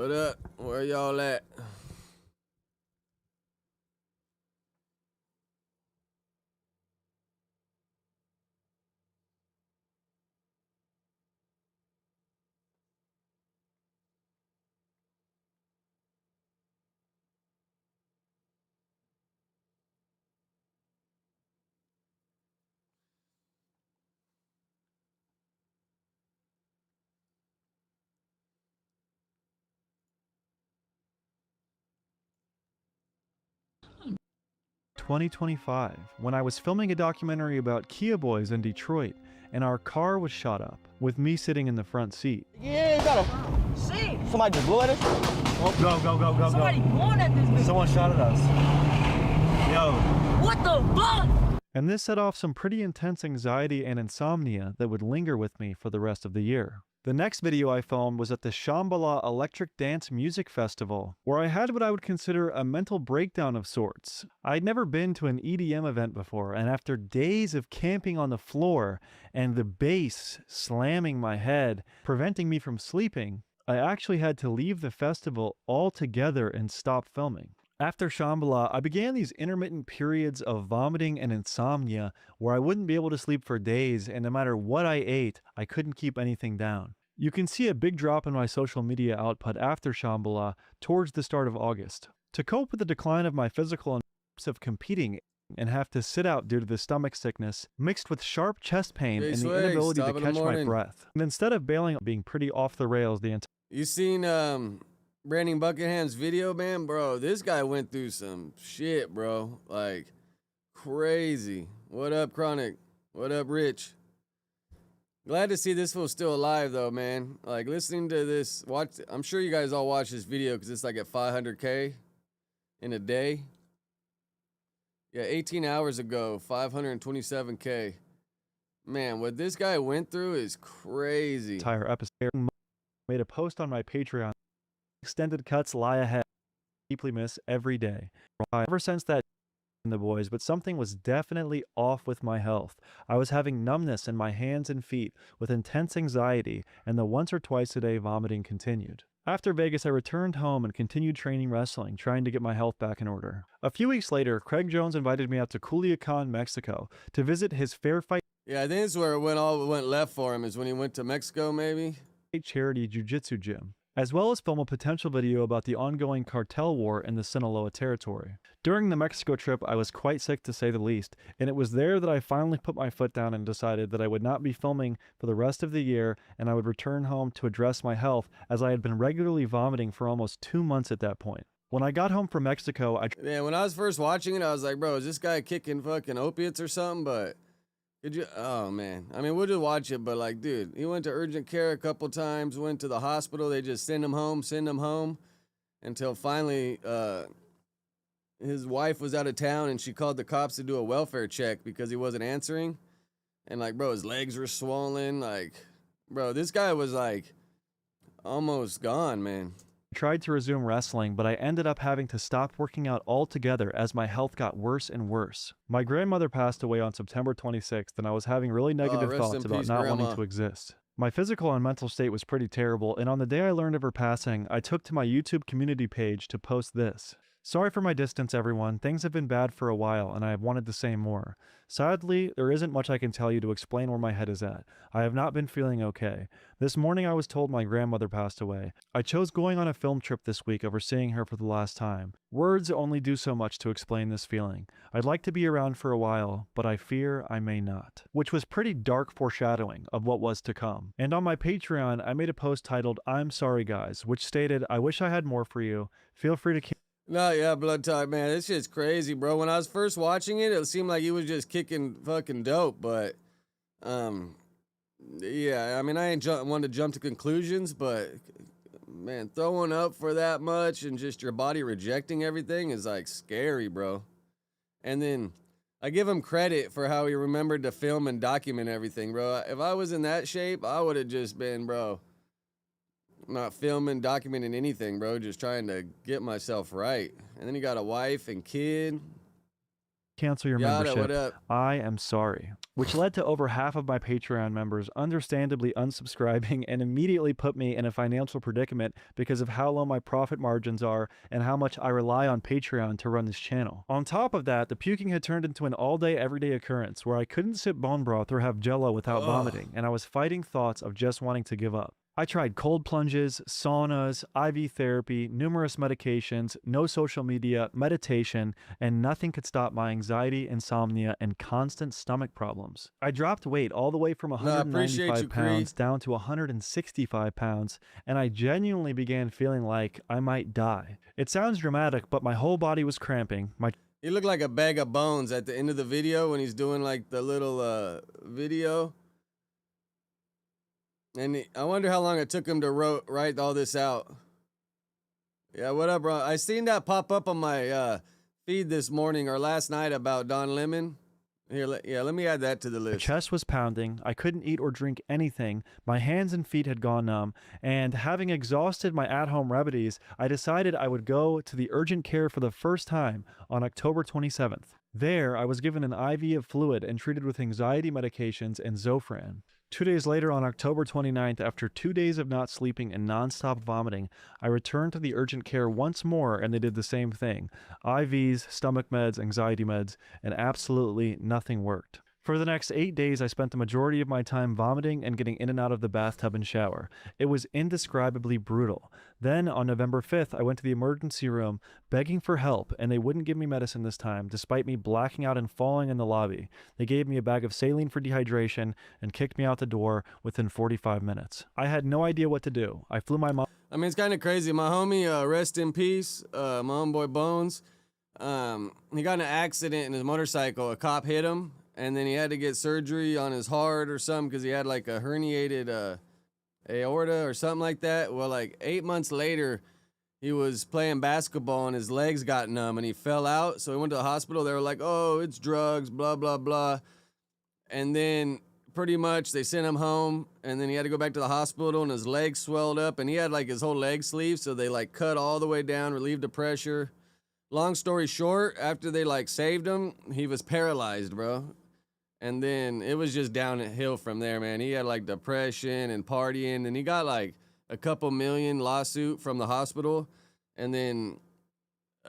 What up? Where y'all at? ...2025, when I was filming a documentary about Kia boys in Detroit, and our car was shot up, with me sitting in the front seat. Yeah, you gotta See, somebody just blew at us. somebody Go. blowing at this bitch. Someone shot at us. Yo. What the fuck? And this set off some pretty intense anxiety and insomnia that would linger with me for the rest of the year. The next video I filmed was at the Shambhala Electric Dance Music Festival, where I had what I would consider a mental breakdown of sorts. I'd never been to an EDM event before, and after days of camping on the floor and the bass slamming my head, preventing me from sleeping, I actually had to leave the festival altogether and stop filming. After Shambhala, I began these intermittent periods of vomiting and insomnia where I wouldn't be able to sleep for days, and no matter what I ate, I couldn't keep anything down. You can see a big drop in my social media output after Shambhala towards the start of August. To cope with the decline of my physical and of competing and have to sit out due to the stomach sickness, mixed with sharp chest pain and the inability to catch my breath. And instead of bailing, being pretty off the rails the entire... You seen Brandon Buckingham's video, man? Bro, this guy went through some shit, bro. Like, crazy. What up, Chronic? What up, Rich? Glad to see this fool still alive, though, man. Like, listening to this, I'm sure you guys all watch this video because it's like at 500K in a day. Yeah, 18 hours ago, 527K. Man, what this guy went through is crazy. Entire episode. Made a post on my Patreon. Extended cuts lie ahead. Deeply miss every day. Ever since that the boys, but something was definitely off with my health. I was having numbness in my hands and feet with intense anxiety, and the once or twice a day vomiting continued. After Vegas, I returned home and continued training wrestling, trying to get my health back in order. A few weeks later, Craig Jones invited me out to Culiacan, Mexico, to visit his fair fight. Yeah, I think it's where it went left for him, is when he went to Mexico, maybe? Charity jiu-jitsu gym, as well as film a potential video about the ongoing cartel war in the Sinaloa territory. During the Mexico trip, I was quite sick to say the least, and it was there that I finally put my foot down and decided that I would not be filming for the rest of the year, and I would return home to address my health, as I had been regularly vomiting for almost 2 months at that point. When I got home from Mexico, when I was first watching it, I was like, bro, is this guy kicking fucking opiates or something? But oh man, I mean, we'll just watch it, but like, dude, he went to urgent care a couple times, went to the hospital, they just send him home, until finally, his wife was out of town and she called the cops to do a welfare check because he wasn't answering. And like, bro, his legs were swollen. Like, bro, this guy was like almost gone, man. Tried to resume wrestling, but I ended up having to stop working out altogether as my health got worse and worse. My grandmother passed away on September 26th, and I was having really negative thoughts about not wanting to exist. My physical and mental state was pretty terrible, and on the day I learned of her passing, I took to my YouTube community page to post this. Sorry for my distance, everyone. Things have been bad for a while, and I have wanted to say more. Sadly, there isn't much I can tell you to explain where my head is at. I have not been feeling okay. This morning I was told my grandmother passed away. I chose going on a film trip this week over seeing her for the last time. Words only do so much to explain this feeling. I'd like to be around for a while, but I fear I may not. Which was pretty dark foreshadowing of what was to come. And on my Patreon, I made a post titled, "I'm sorry guys," which stated, "I wish I had more for you. Feel free to keep..." No, yeah, Blood Talk, man, this shit's crazy, bro. When I was first watching it, it seemed like he was just kicking fucking dope, but, yeah, I mean, I ain't one to jump to conclusions, but, man, throwing up for that much and just your body rejecting everything is, like, scary, bro. And then, I give him credit for how he remembered to film and document everything, bro. If I was in that shape, I would have just been, bro, not filming, documenting anything, bro. Just trying to get myself right. And then you got a wife and kid. Cancel your membership. I am sorry. which led to over half of my Patreon members understandably unsubscribing and immediately put me in a financial predicament because of how low my profit margins are and how much I rely on Patreon to run this channel. On top of that, the puking had turned into an all-day, everyday occurrence where I couldn't sip bone broth or have jello without vomiting, and I was fighting thoughts of just wanting to give up. I tried cold plunges, saunas, IV therapy, numerous medications, no social media, meditation, and nothing could stop my anxiety, insomnia, and constant stomach problems. I dropped weight all the way from 195 pounds down to 165 pounds, and I genuinely began feeling like I might die. It sounds dramatic, but my whole body was cramping. He looked like a bag of bones at the end of the video when he's doing like the little video. And I wonder how long it took him to write all this out. Yeah, what up, bro? I seen that pop up on my feed this morning or last night about Don Lemon. Here, let me add that to the list. My chest was pounding, I couldn't eat or drink anything, my hands and feet had gone numb, and having exhausted my at-home remedies, I decided I would go to the urgent care for the first time on October 27th. There, I was given an IV of fluid and treated with anxiety medications and Zofran. 2 days later, on October 29th, after 2 days of not sleeping and non-stop vomiting, I returned to the urgent care once more and they did the same thing. IVs, stomach meds, anxiety meds, and absolutely nothing worked. For the next 8 days, I spent the majority of my time vomiting and getting in and out of the bathtub and shower. It was indescribably brutal. Then, on November 5th, I went to the emergency room begging for help, and they wouldn't give me medicine this time, despite me blacking out and falling in the lobby. They gave me a bag of saline for dehydration and kicked me out the door within 45 minutes. I had no idea what to do. I flew my mom. I mean, it's kind of crazy. My homie, rest in peace, my homeboy Bones, he got in an accident in his motorcycle. A cop hit him. And then he had to get surgery on his heart or something because he had like a herniated aorta or something like that. Well, like 8 months later, he was playing basketball and his legs got numb and he fell out. So he went to the hospital. They were like, oh, it's drugs, blah, blah, blah. And then pretty much they sent him home and then he had to go back to the hospital and his legs swelled up and he had like his whole leg sleeve. So they like cut all the way down, relieved the pressure. Long story short, after they like saved him, he was paralyzed, bro. And then it was just downhill from there, man. He had like depression and partying, and he got like a couple million lawsuit from the hospital, and then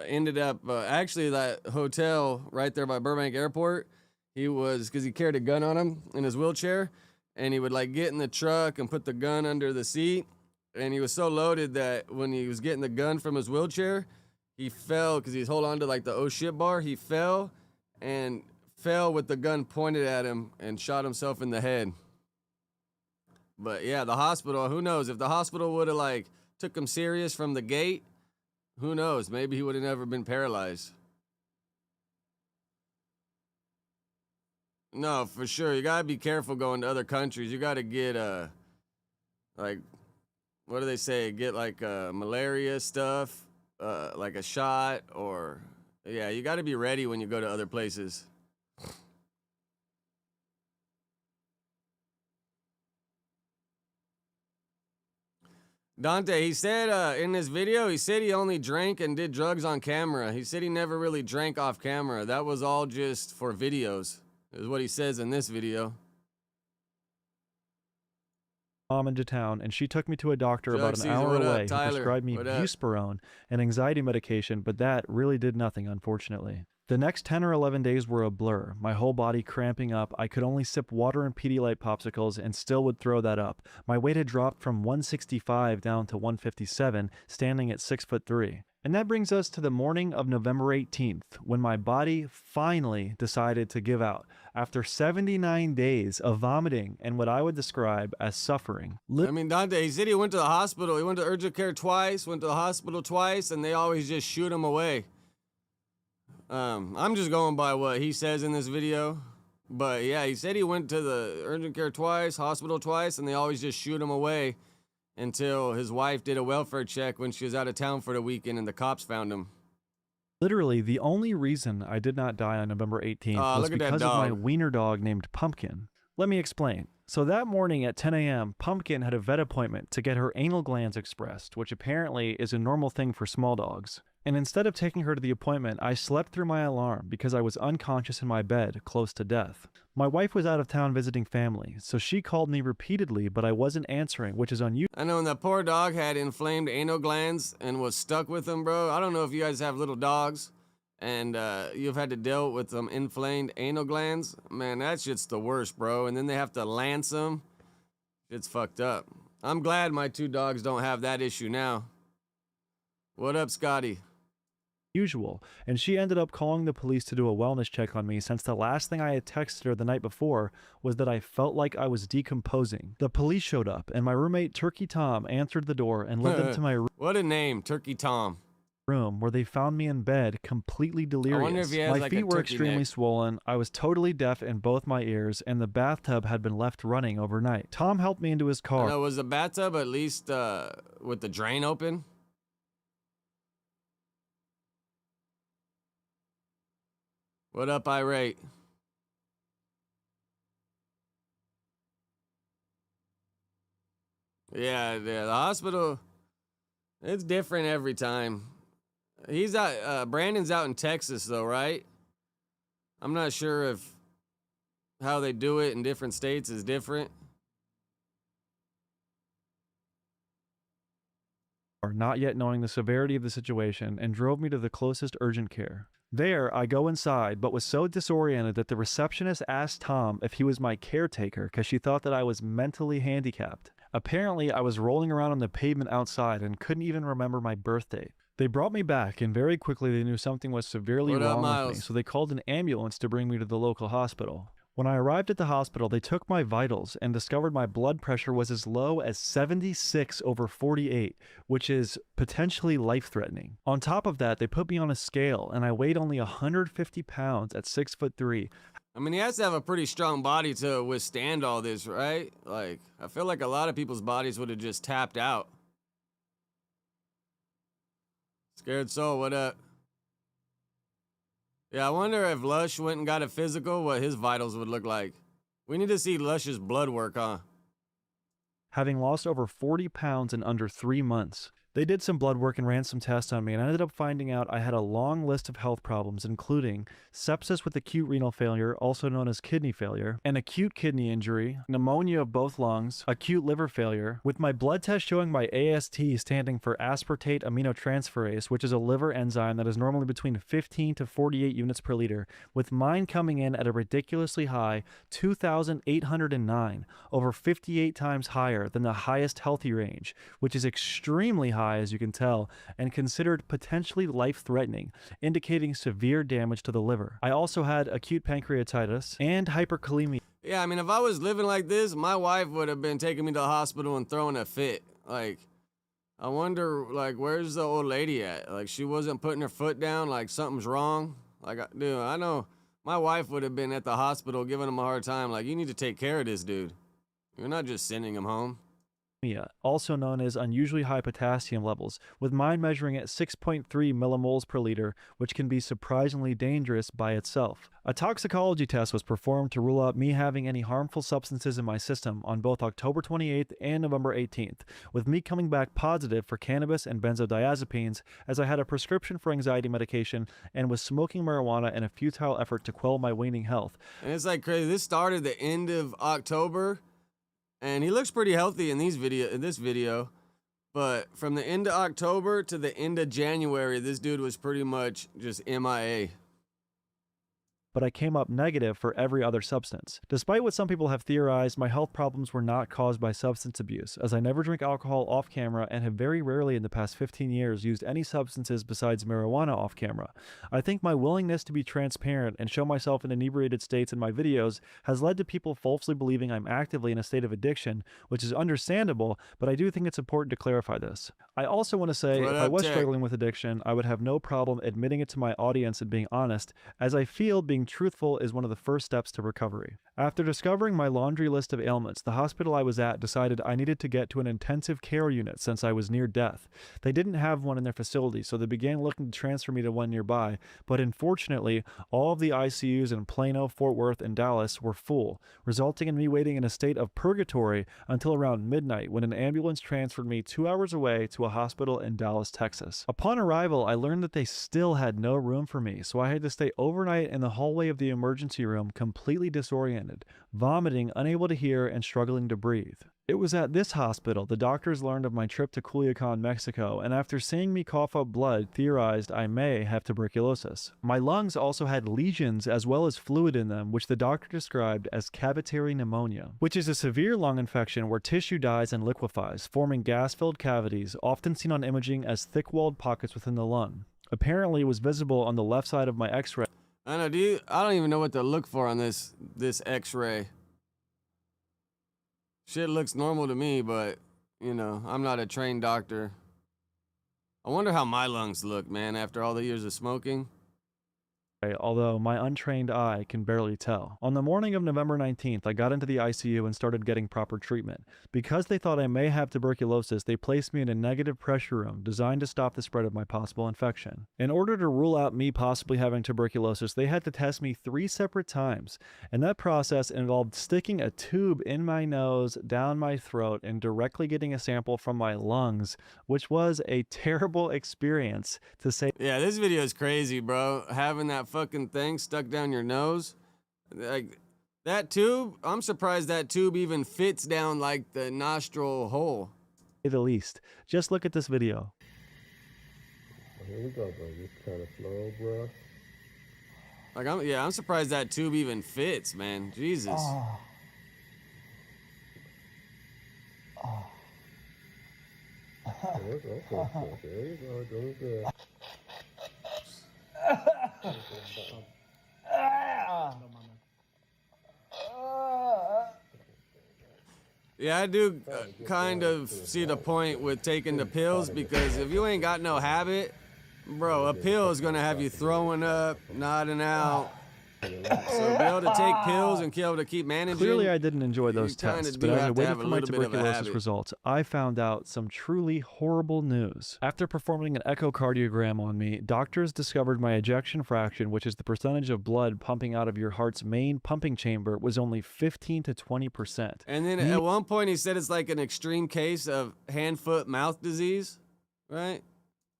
ended up actually that hotel right there by Burbank Airport. He was because he carried a gun on him in his wheelchair, and he would like get in the truck and put the gun under the seat, and he was so loaded that when he was getting the gun from his wheelchair, he fell because he's holding on to like the oh shit bar. He fell and fell with the gun pointed at him and shot himself in the head. But yeah, the hospital, who knows? If the hospital would have like took him serious from the gate, who knows? Maybe he would have never been paralyzed. No, for sure. You gotta be careful going to other countries. You gotta get like, what do they say? Get like malaria stuff, like a shot, or yeah, you gotta be ready when you go to other places. Dante, he said in this video, he said he only drank and did drugs on camera. He said he never really drank off camera. That was all just for videos, is what he says in this video. Mom into town, and she took me to a doctor about an hour away who prescribed me Buspirone, an anxiety medication, but that really did nothing, unfortunately. The next 10 or 11 days were a blur, my whole body cramping up. I could only sip water and Pedialyte popsicles and still would throw that up. My weight had dropped from 165 down to 157, standing at 6'3". And that brings us to the morning of November 18th, when my body finally decided to give out. After 79 days of vomiting and what I would describe as suffering. I mean, Dante, he said he went to the hospital. He went to urgent care twice, went to the hospital twice, and they always just shoot him away. I'm just going by what he says in this video. But yeah, he said he went to the urgent care twice, hospital twice, and they always just shoot him away until his wife did a welfare check when she was out of town for the weekend and the cops found him. Literally, the only reason I did not die on November 18th was because of my wiener dog named Pumpkin. Let me explain. So that morning at 10 a.m., Pumpkin had a vet appointment to get her anal glands expressed, which apparently is a normal thing for small dogs. And instead of taking her to the appointment, I slept through my alarm because I was unconscious in my bed, close to death. My wife was out of town visiting family, so she called me repeatedly, but I wasn't answering, which is unusual. I know when that poor dog had inflamed anal glands and was stuck with them, bro. I don't know if you guys have little dogs and you've had to deal with some inflamed anal glands. Man, that shit's the worst, bro. And then they have to lance them. It's fucked up. I'm glad my 2 dogs don't have that issue now. What up, Scotty? And she ended up calling the police to do a wellness check on me since the last thing I had texted her the night before was that I felt like I was decomposing. The police showed up, and my roommate Turkey Tom answered the door and led them to my What a name, Turkey Tom. room, where they found me in bed, completely delirious. wonder if he has, my like, a feet were turkey extremely neck. swollen, I was totally deaf in both my ears, and the bathtub had been left running overnight. Tom helped me into his car. Now, was the bathtub at least with the drain open? What up, Irate? Yeah, the hospital, it's different every time. He's out, Brandon's out in Texas though, right? I'm not sure if how they do it in different states is different. Not yet knowing the severity of the situation, and drove me to the closest urgent care. There, I go inside, but was so disoriented that the receptionist asked Tom if he was my caretaker because she thought that I was mentally handicapped. Apparently, I was rolling around on the pavement outside and couldn't even remember my birth date. They brought me back, and very quickly they knew something was severely What up, wrong with me, Miles? so they called an ambulance to bring me to the local hospital. When I arrived at the hospital, they took my vitals and discovered my blood pressure was as low as 76/48, which is potentially life-threatening. On top of that, they put me on a scale, and I weighed only 150 pounds at 6'3". I mean, he has to have a pretty strong body to withstand all this, right? Like, I feel like a lot of people's bodies would have just tapped out. Scared Soul, what up? Yeah, I wonder if Lush went and got a physical, what his vitals would look like. We need to see Lush's blood work, huh? Having lost over 40 pounds in under 3 months. They did some blood work and ran some tests on me, and I ended up finding out I had a long list of health problems, including sepsis with acute renal failure, also known as kidney failure, an acute kidney injury, pneumonia of both lungs, acute liver failure, with my blood test showing my AST standing for aspartate aminotransferase, which is a liver enzyme that is normally between 15 to 48 units per liter, with mine coming in at a ridiculously high 2,809, over 58 times higher than the highest healthy range, which is extremely high, as you can tell, and considered potentially life-threatening, indicating severe damage to the liver. I also had acute pancreatitis and hyperkalemia. Yeah, I mean, if I was living like this, my wife would have been taking me to the hospital and throwing a fit. Like, I wonder, like, where's the old lady at? Like, she wasn't putting her foot down, like something's wrong. Like, dude, I know my wife would have been at the hospital giving him a hard time. Like, you need to take care of this dude. You're not just sending him home. Also known as unusually high potassium levels, with mine measuring at 6.3 millimoles per liter, which can be surprisingly dangerous by itself. A toxicology test was performed to rule out me having any harmful substances in my system on both October 28th and November 18th, with me coming back positive for cannabis and benzodiazepines, as I had a prescription for anxiety medication and was smoking marijuana in a futile effort to quell my waning health. And it's like crazy. This started the end of October. And he looks pretty healthy in this video, but from the end of October to the end of January, this dude was pretty much just MIA. But I came up negative for every other substance. Despite what some people have theorized, my health problems were not caused by substance abuse, as I never drink alcohol off camera and have very rarely in the past 15 years used any substances besides marijuana off camera. I think my willingness to be transparent and show myself in inebriated states in my videos has led to people falsely believing I'm actively in a state of addiction, which is understandable, but I do think it's important to clarify this. I also want to say, if I was struggling with addiction, I would have no problem admitting it to my audience and being honest, as I feel being being truthful is one of the first steps to recovery. After discovering my laundry list of ailments, the hospital I was at decided I needed to get to an intensive care unit since I was near death. They didn't have one in their facility, so they began looking to transfer me to one nearby, but unfortunately, all of the ICUs in Plano, Fort Worth, and Dallas were full, resulting in me waiting in a state of purgatory until around midnight when an ambulance transferred me 2 hours away to a hospital in Dallas, Texas. Upon arrival, I learned that they still had no room for me, so I had to stay overnight in the hallway of the emergency room, completely disoriented, vomiting, unable to hear, and struggling to breathe. It was at this hospital the doctors learned of my trip to Culiacan, Mexico, and after seeing me cough up blood, theorized I may have tuberculosis. My lungs also had lesions as well as fluid in them, which the doctor described as cavitary pneumonia, which is a severe lung infection where tissue dies and liquefies, forming gas-filled cavities, often seen on imaging as thick-walled pockets within the lung. Apparently, it was visible on the left side of my x-ray. I know, I don't even know what to look for on this x-ray. Shit looks normal to me, but, you know, I'm not a trained doctor. I wonder how my lungs look, man, after all the years of smoking. Although my untrained eye can barely tell. On the morning of November 19th, I got into the ICU and started getting proper treatment. Because they thought I may have tuberculosis, they placed me in a negative pressure room designed to stop the spread of my possible infection. In order to rule out me possibly having tuberculosis, they had to test me 3 separate times, and that process involved sticking a tube in my nose, down my throat, and directly getting a sample from my lungs, which was a terrible experience, to say. Yeah, this video is crazy, bro. Having that fucking thing stuck down your nose. Like, that tube, I'm surprised that tube even fits down like the nostril hole. The least. Just look at this video. Here we go, bro. Just kind of slow, bro. Like, I'm surprised that tube even fits, man. Jesus. There you go, doing good. Yeah, I do kind of see the point with taking the pills, because if you ain't got no habit, bro, a pill is gonna have you throwing up, nodding out. So be able to take pills and be able to keep managing. Clearly, I didn't enjoy those tests, but as I waited for my tuberculosis habit. results, I found out some truly horrible news. After performing an echocardiogram on me, doctors discovered my ejection fraction, which is the percentage of blood pumping out of your heart's main pumping chamber, was only 15 to 20%. And then at one point he said it's like an extreme case of hand-foot-mouth disease, right?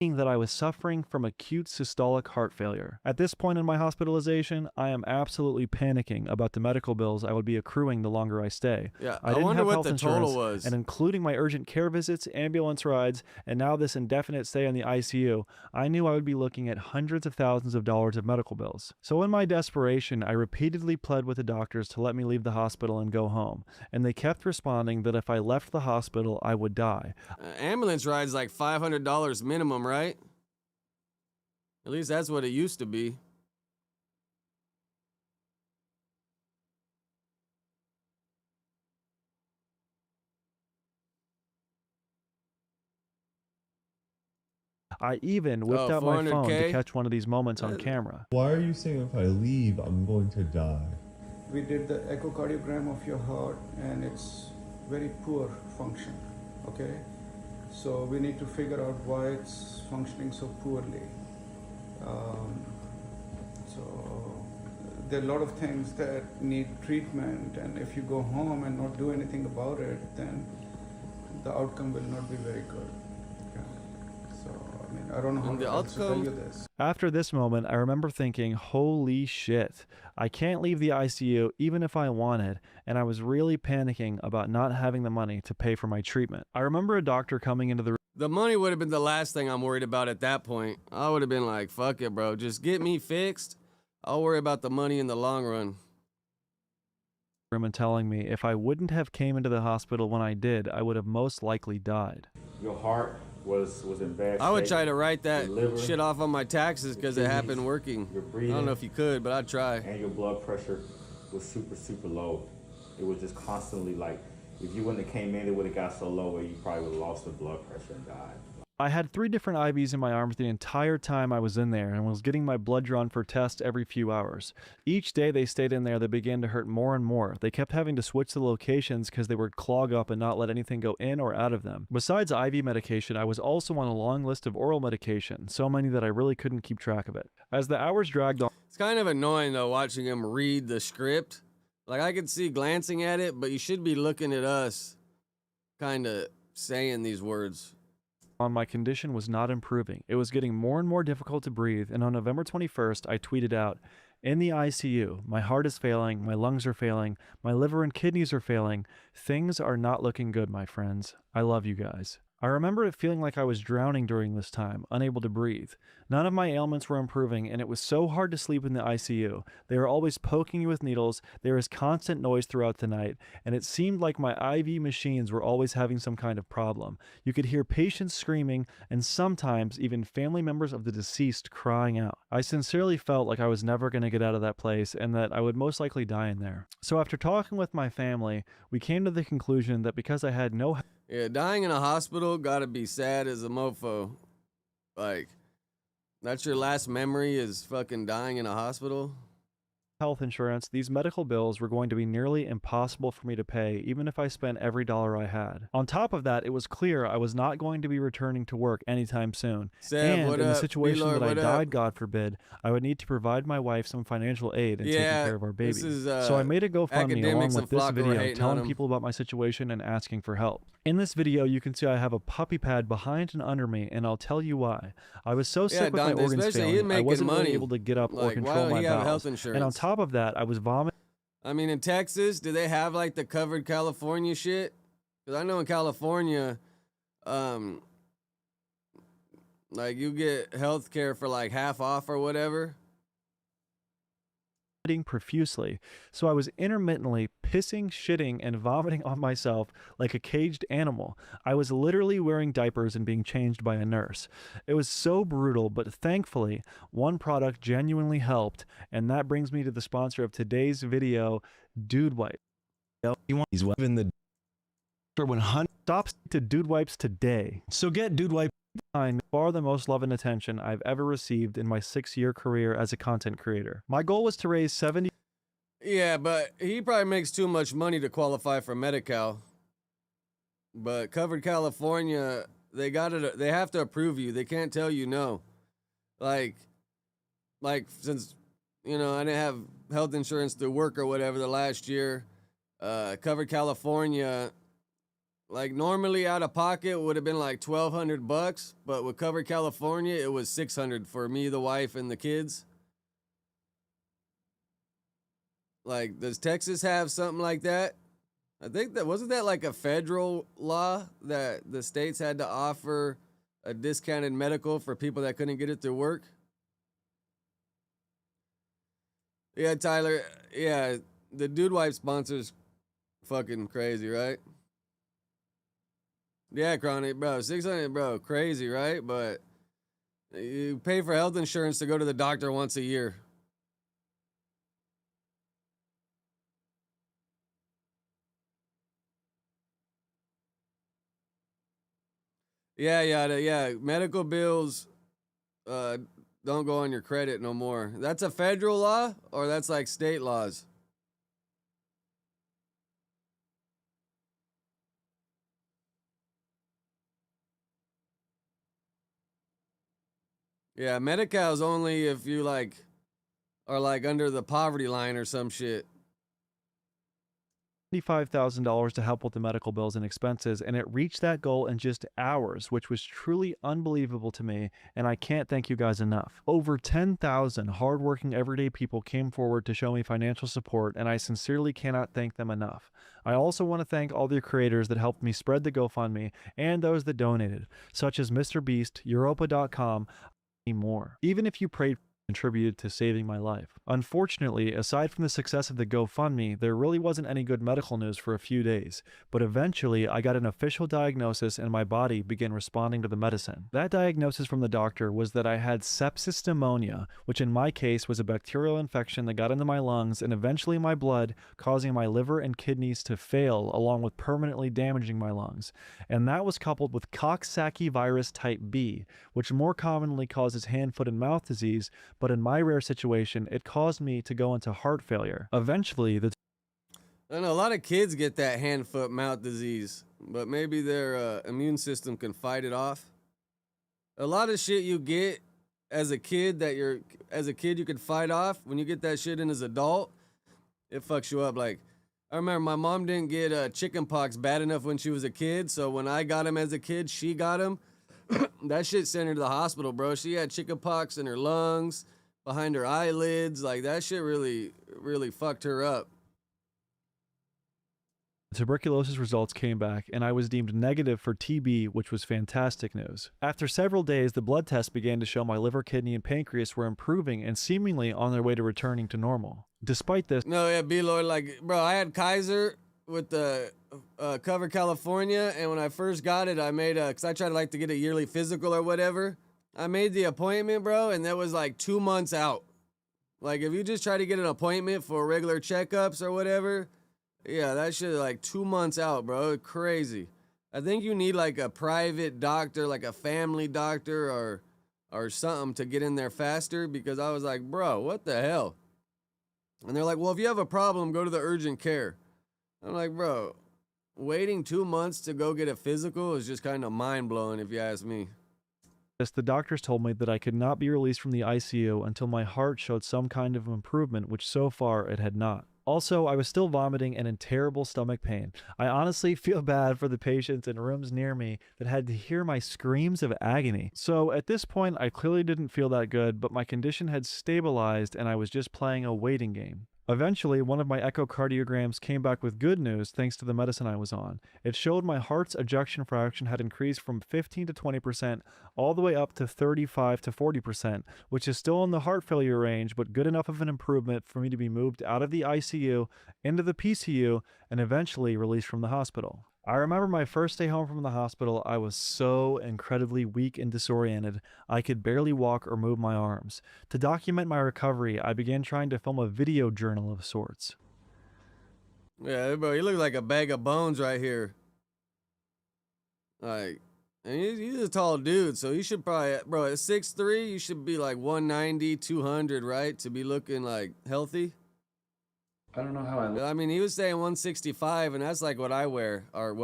That I was suffering from acute systolic heart failure. At this point in my hospitalization, I am absolutely panicking about the medical bills I would be accruing the longer I stay. Yeah, I didn't wonder have what health the insurance, total was. and including my urgent care visits, ambulance rides, and now this indefinite stay in the ICU, I knew I would be looking at hundreds of thousands of dollars of medical bills. So in my desperation, I repeatedly pled with the doctors to let me leave the hospital and go home, and they kept responding that if I left the hospital, I would die. Ambulance ride's like $500 minimum, right? At least that's what it used to be. I even whipped out my phone to catch one of these moments on camera. Why are you saying if I leave, I'm going to die? We did the echocardiogram of your heart and it's very poor function, okay? So we need to figure out why it's functioning so poorly. So there are a lot of things that need treatment, and if you go home and not do anything about it, then the outcome will not be very good. Okay? So, I mean, I don't know how to tell you this. After this moment, I remember thinking, holy shit, I can't leave the ICU even if I wanted, and I was really panicking about not having the money to pay for my treatment. I remember a doctor coming into the room. The money would have been the last thing I'm worried about at that point. I would have been like, fuck it, bro. Just get me fixed. I'll worry about the money in the long run. And telling me if I wouldn't have came into the hospital when I did, I would have most likely died. Your heart was in bad shape. I would try to write that shit off on my taxes because it happened working. I don't know if you could, but I'd try. And your blood pressure was super low. It was just constantly like, if you wouldn't have came in, it would have got so low where you probably would have lost the blood pressure and died. I had 3 different IVs in my arms the entire time I was in there and was getting my blood drawn for tests every few hours. Each day they stayed in there, they began to hurt more and more. They kept having to switch the locations because they would clog up and not let anything go in or out of them. Besides IV medication, I was also on a long list of oral medication, so many that I really couldn't keep track of it. As the hours dragged on, It's kind of annoying though watching him read the script. Like I could see glancing at it, but you should be looking at us kind of saying these words. my condition was not improving. It was getting more and more difficult to breathe, and on November 21st, I tweeted out, "In the ICU, my heart is failing, my lungs are failing, my liver and kidneys are failing. Things are not looking good, my friends. I love you guys." I remember it feeling like I was drowning during this time, unable to breathe. None of my ailments were improving, and it was so hard to sleep in the ICU. They were always poking you with needles, there was constant noise throughout the night, and it seemed like my IV machines were always having some kind of problem. You could hear patients screaming, and sometimes even family members of the deceased crying out. I sincerely felt like I was never going to get out of that place, and that I would most likely die in there. So after talking with my family, we came to the conclusion that because I had no Yeah, dying in a hospital gotta be sad as a mofo. Like, that's your last memory is fucking dying in a hospital? health insurance, these medical bills were going to be nearly impossible for me to pay, even if I spent every dollar I had. On top of that, it was clear I was not going to be returning to work anytime soon. Seb, And what in the up? situation B-Lord, that I what died, up? God forbid, I would need to provide my wife some financial aid in taking Yeah, care of our baby. this is, So I made a GoFundMe along academics with and this Flocko are video hating on telling him. people about my situation and asking for help. In this video, you can see I have a puppy pad behind and under me, and I'll tell you why. I was so sick with my Dante, organs especially he's failing, I making wasn't really money. able to get up or Like, why control don't my he have bowels. health And on insurance? top of that, I was vomiting. I mean, in Texas, do they have like the covered California shit? Because I know in California, like you get health care for like half off or whatever. Profusely, so I was intermittently pissing, shitting, and vomiting on myself like a caged animal. I was literally wearing diapers and being changed by a nurse. It was so brutal, but thankfully, one product genuinely helped, and that brings me to the sponsor of today's video, Dude Wipe. He's wiping the for 100. Stop to Dude Wipes today. So get Dude Wipe. Far the most love and attention I've ever received in my 6-year career as a content creator. My goal was to raise 70. Yeah, but he probably makes too much money to qualify for Medi-Cal. But covered California, they have to approve you. They can't tell you no. Like since I didn't have health insurance through work or whatever the last year, covered California. Like normally out of pocket would have been like $1,200, but with covered California, it was $600 for me, the wife, and the kids. Like, does Texas have something like that? I think wasn't that like a federal law that the states had to offer a discounted medical for people that couldn't get it through work? Yeah, Tyler. Yeah, the Dude Wipe sponsor's fucking crazy, right? Yeah, Chronic, bro. $600, bro. Crazy, right? But you pay for health insurance to go to the doctor once a year. Yeah. Medical bills don't go on your credit no more. That's a federal law, or that's like state laws? Yeah, Medi-Cal's only if you like are like under the poverty line or some shit. $75,000 to help with the medical bills and expenses, and it reached that goal in just hours, which was truly unbelievable to me, and I can't thank you guys enough. Over 10,000 hardworking everyday people came forward to show me financial support, and I sincerely cannot thank them enough. I also want to thank all the creators that helped me spread the GoFundMe and those that donated, such as Mr. Beast, Europa.com, and more. Even if you prayed contributed to saving my life. Unfortunately, aside from the success of the GoFundMe, there really wasn't any good medical news for a few days, but eventually I got an official diagnosis and my body began responding to the medicine. That diagnosis from the doctor was that I had sepsis pneumonia, which in my case was a bacterial infection that got into my lungs and eventually my blood, causing my liver and kidneys to fail along with permanently damaging my lungs. And that was coupled with Coxsackie virus type B, which more commonly causes hand, foot, and mouth disease, but in my rare situation, it caused me to go into heart failure. Eventually, the I know a lot of kids get that hand, foot, mouth disease, but maybe their immune system can fight it off. A lot of shit you get as a kid you can fight off. When you get that shit in as an adult, it fucks you up. Like, I remember my mom didn't get chicken pox bad enough when she was a kid, so when I got him as a kid, she got him. That shit sent her to the hospital, bro. She had chicken pox in her lungs, behind her eyelids. Like, that shit really, really fucked her up. tuberculosis results came back and I was deemed negative for TB, which was fantastic news. After several days, the blood tests began to show my liver, kidney, and pancreas were improving and seemingly on their way to returning to normal. Despite this, No, yeah, B-Lord, like, bro, I had Kaiser with the Cover California, and when I first got it, I made because I tried to like to get a yearly physical or whatever. I made the appointment, bro, and that was like 2 months out. Like, if you just try to get an appointment for regular checkups or whatever, yeah, that shit is like 2 months out, bro. Crazy. I think you need like a private doctor, like a family doctor or something to get in there faster, because I was like, bro, what the hell? And they're like, well, if you have a problem, go to the urgent care. I'm like, bro, waiting 2 months to go get a physical is just kind of mind-blowing if you ask me. the doctors told me that I could not be released from the ICU until my heart showed some kind of improvement, which so far it had not. Also, I was still vomiting and in terrible stomach pain. I honestly feel bad for the patients in rooms near me that had to hear my screams of agony. So at this point, I clearly didn't feel that good, but my condition had stabilized and I was just playing a waiting game. Eventually, one of my echocardiograms came back with good news thanks to the medicine I was on. It showed my heart's ejection fraction had increased from 15 to 20% all the way up to 35 to 40%, which is still in the heart failure range, but good enough of an improvement for me to be moved out of the ICU, into the PCU, and eventually released from the hospital. I remember my first day home from the hospital, I was so incredibly weak and disoriented, I could barely walk or move my arms. To document my recovery, I began trying to film a video journal of sorts. Yeah, bro, you look like a bag of bones right here. Like, and he's a tall dude, so you should probably, bro, at 6'3", you should be like 190, 200, right? To be looking like healthy. I don't know how I look. I mean, he was saying 165, and that's like what I weigh. And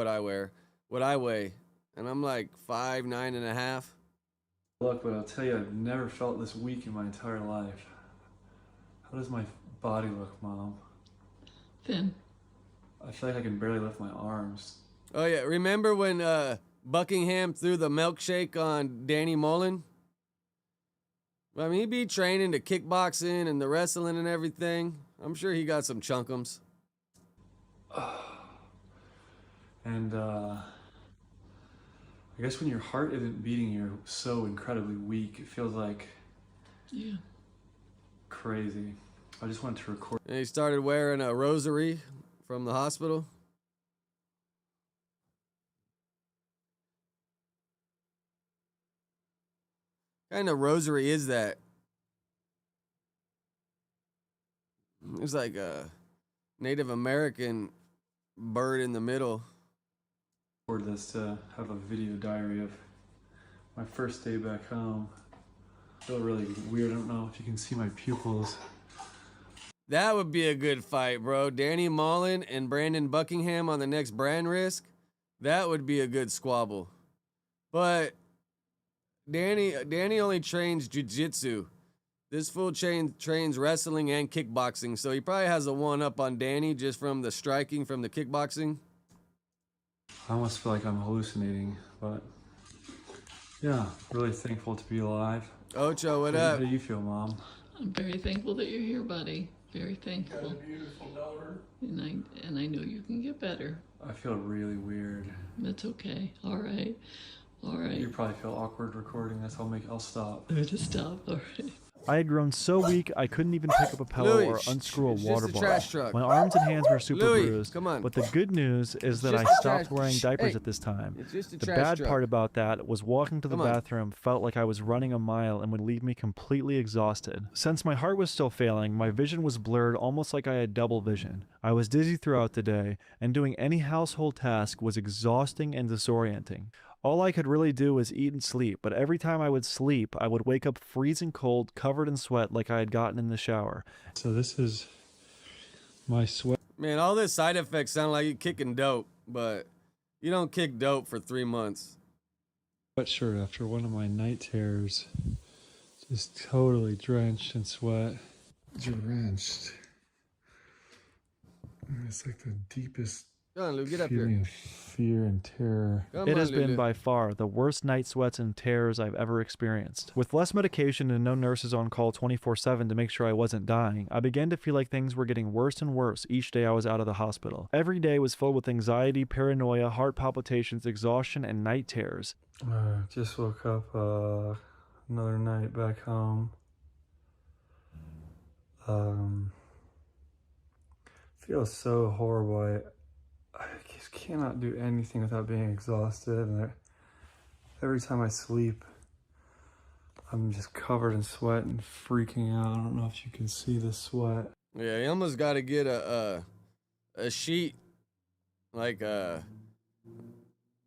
I'm like 5'9.5". Look, but I'll tell you, I've never felt this weak in my entire life. How does my body look, Mom? Thin. I feel like I can barely lift my arms. Oh yeah, remember when Buckingham threw the milkshake on Danny Mullen? I mean, he'd be training to kickboxing and the wrestling and everything. I'm sure he got some chunkums. And, I guess when your heart isn't beating, you're so incredibly weak. It feels like... Yeah. Crazy. I just wanted to record... And he started wearing a rosary from the hospital. What kind of rosary is that? It's like a Native American bird in the middle. Record this to have a video diary of my first day back home. I feel really weird. I don't know if you can see my pupils. That would be a good fight, bro. Danny Mullen and Brandon Buckingham on the next brand risk. That would be a good squabble. But Danny only trains jiu-jitsu. This fool trains wrestling and kickboxing, so he probably has a one-up on Danny just from the striking from the kickboxing. I almost feel like I'm hallucinating, but yeah, really thankful to be alive. Ocho, what up? How do you feel, Mom? I'm very thankful that you're here, buddy. Very thankful. Got a beautiful daughter. And I know you can get better. I feel really weird. That's okay. All right. All right. You probably feel awkward recording this. I'll stop. Just stop. All right. I had grown so weak I couldn't even pick up a pillow Louis, or unscrew a it's water just a bottle. trash truck. My arms and hands were super Louis, bruised, come on. but the good news is that I just a stopped trash- wearing diapers Hey, at this time. it's just a The trash bad truck. part about that was walking to the Come on. bathroom felt like I was running a mile and would leave me completely exhausted. Since my heart was still failing, my vision was blurred almost like I had double vision. I was dizzy throughout the day, and doing any household task was exhausting and disorienting. All I could really do was eat and sleep, but every time I would sleep, I would wake up freezing cold, covered in sweat like I had gotten in the shower. So this is my Man, all this side effects sound like you kicking dope, but you don't kick dope for 3 months. sweatshirt after one of my night tears. Just totally drenched in sweat. Drenched. It's like the deepest Come on, Lou, get up feeling here. of fear and terror. Come It on, has been Lulu. by far the worst night sweats and tears I've ever experienced. With less medication and no nurses on call 24/7 to make sure I wasn't dying, I began to feel like things were getting worse and worse each day I was out of the hospital. Every day was filled with anxiety, paranoia, heart palpitations, exhaustion, and night terrors. Just woke up another night back home. Feels so horrible. I just cannot do anything without being exhausted, and every time I sleep, I'm just covered in sweat and freaking out. I don't know if you can see the sweat. Yeah, you almost got to get a sheet, like a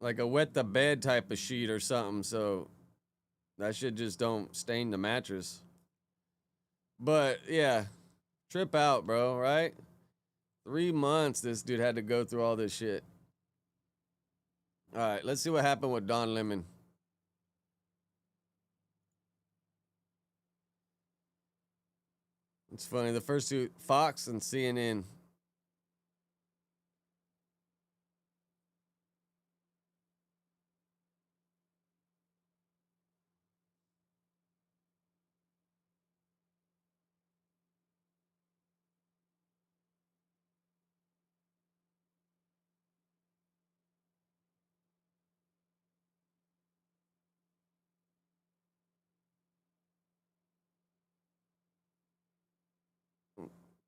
wet the bed type of sheet or something, so that shit just don't stain the mattress. But yeah, trip out, bro, right? 3 months this dude had to go through all this shit. All right, let's see what happened with Don Lemon. It's funny, the first two, Fox and CNN.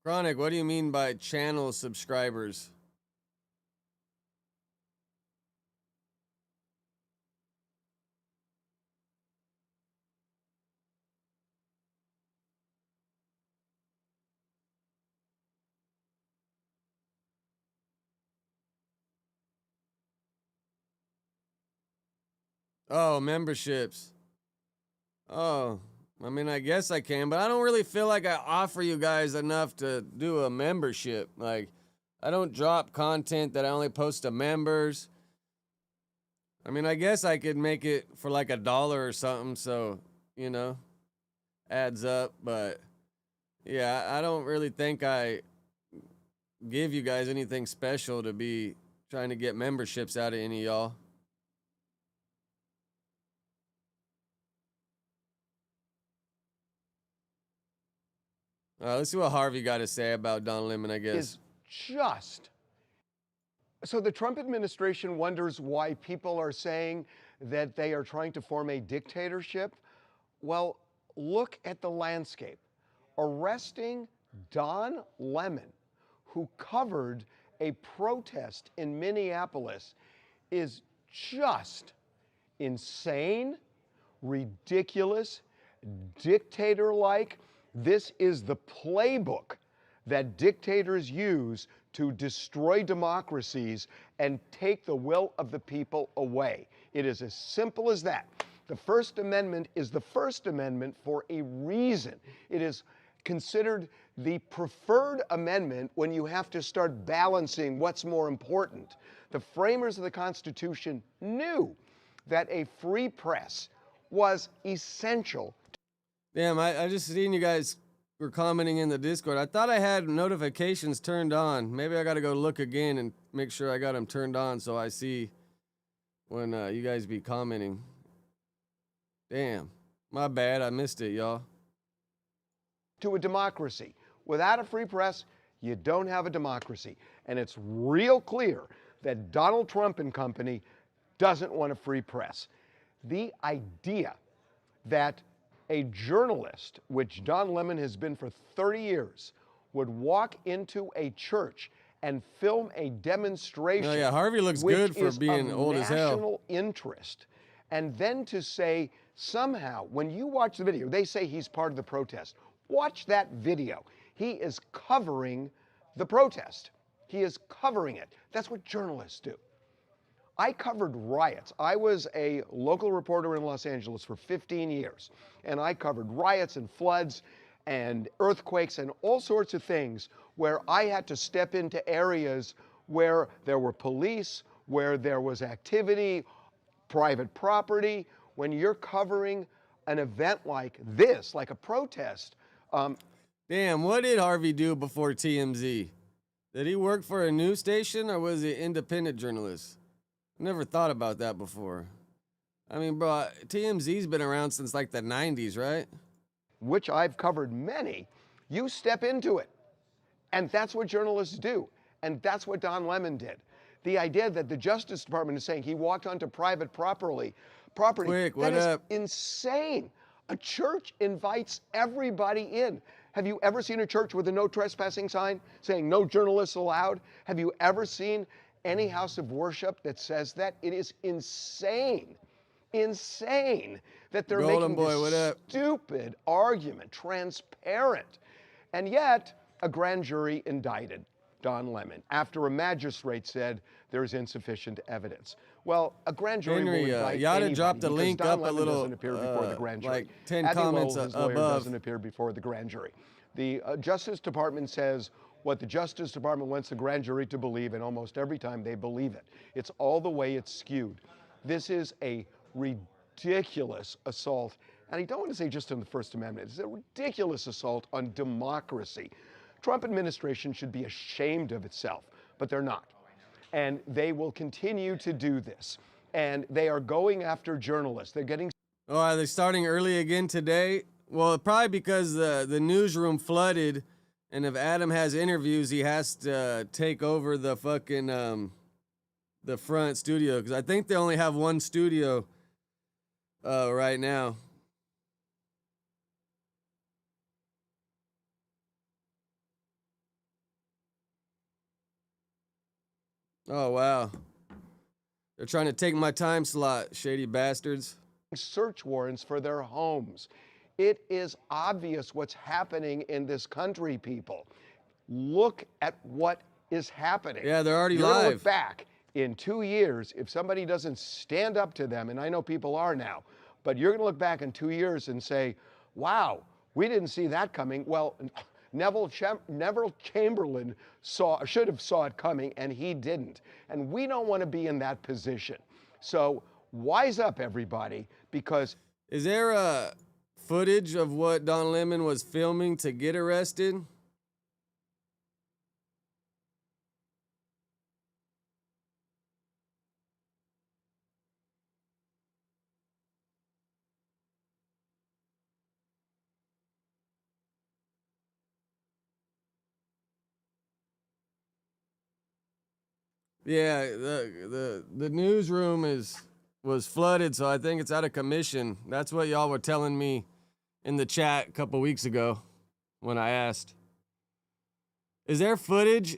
Chronic, what do you mean by channel subscribers? Oh, memberships. Oh, I mean, I guess I can, but I don't really feel like I offer you guys enough to do a membership. Like, I don't drop content that I only post to members. I mean, I guess I could make it for like $1 or something, so, you know, adds up. But yeah, I don't really think I give you guys anything special to be trying to get memberships out of any of y'all. Let's see what Harvey got to say about Don Lemon, I guess. Is just. So the Trump administration wonders why people are saying that they are trying to form a dictatorship. Well, look at the landscape. Arresting Don Lemon, who covered a protest in Minneapolis, is just insane, ridiculous, dictator-like. This is the playbook that dictators use to destroy democracies and take the will of the people away. It is as simple as that. The First Amendment is the First Amendment for a reason. It is considered the preferred amendment when you have to start balancing what's more important. The framers of the Constitution knew that a free press was essential. Damn, I just seen you guys were commenting in the Discord. I thought I had notifications turned on. Maybe I got to go look again and make sure I got them turned on so I see when you guys be commenting. Damn, my bad. I missed it, y'all. To a democracy. Without a free press, you don't have a democracy. And it's real clear that Donald Trump and company doesn't want a free press. The idea that a journalist, which Don Lemon has been for 30 years, would walk into a church and film a demonstration. Oh, yeah, Harvey looks good for being old as hell. National interest, and then to say somehow, when you watch the video, they say he's part of the protest. Watch that video. He is covering the protest. He is covering it. That's what journalists do. I covered riots. I was a local reporter in Los Angeles for 15 years, and I covered riots and floods and earthquakes and all sorts of things where I had to step into areas where there were police, where there was activity, private property. When you're covering an event like this, like a protest. Damn, what did Harvey do before TMZ? Did he work for a news station or was he an independent journalist? Never thought about that before. I mean, bro, TMZ's been around since like the 90s, right? Which I've covered many. You step into it. And that's what journalists do. And that's what Don Lemon did. The idea that the Justice Department is saying he walked onto private property, Quick, what that is up? insane. A church invites everybody in. Have you ever seen a church with a no trespassing sign saying no journalists allowed? Have you ever seen any house of worship that says that? It is insane. Insane that they're Golden making boy, this stupid argument transparent. And yet, a grand jury indicted Don Lemon after a magistrate said there's insufficient evidence. Well, a grand jury will indict Yada anybody dropped the because link Don up Lemon a little, doesn't appear before the grand jury. like 10 Abby comments Lowell, his lawyer, above. doesn't appear before the grand jury. The Justice Department says what the Justice Department wants the grand jury to believe, and almost every time they believe it. It's all the way it's skewed. This is a ridiculous assault, and I don't want to say just on the First Amendment. It's a ridiculous assault on democracy. Trump administration should be ashamed of itself, but they're not. And they will continue to do this. And they are going after journalists. They're getting... Oh, are they starting early again today? Well, probably because the newsroom flooded, and if Adam has interviews, he has to take over the fucking the front studio, because I think they only have one studio right now. Oh, wow. They're trying to take my time slot, shady bastards. Search warrants for their homes. It is obvious what's happening in this country, people. Look at what is happening. Yeah, they're already You're gonna live. look back in 2 years, if somebody doesn't stand up to them, and I know people are now, but you're gonna look back in 2 years and say, wow, we didn't see that coming. Well, Neville Chamberlain should have saw it coming, and he didn't. And we don't want to be in that position. So wise up, everybody, because... Is there footage of what Don Lemon was filming to get arrested? Yeah, the newsroom was flooded, so I think it's out of commission. That's what y'all were telling me in the chat a couple weeks ago when I asked. Is there footage?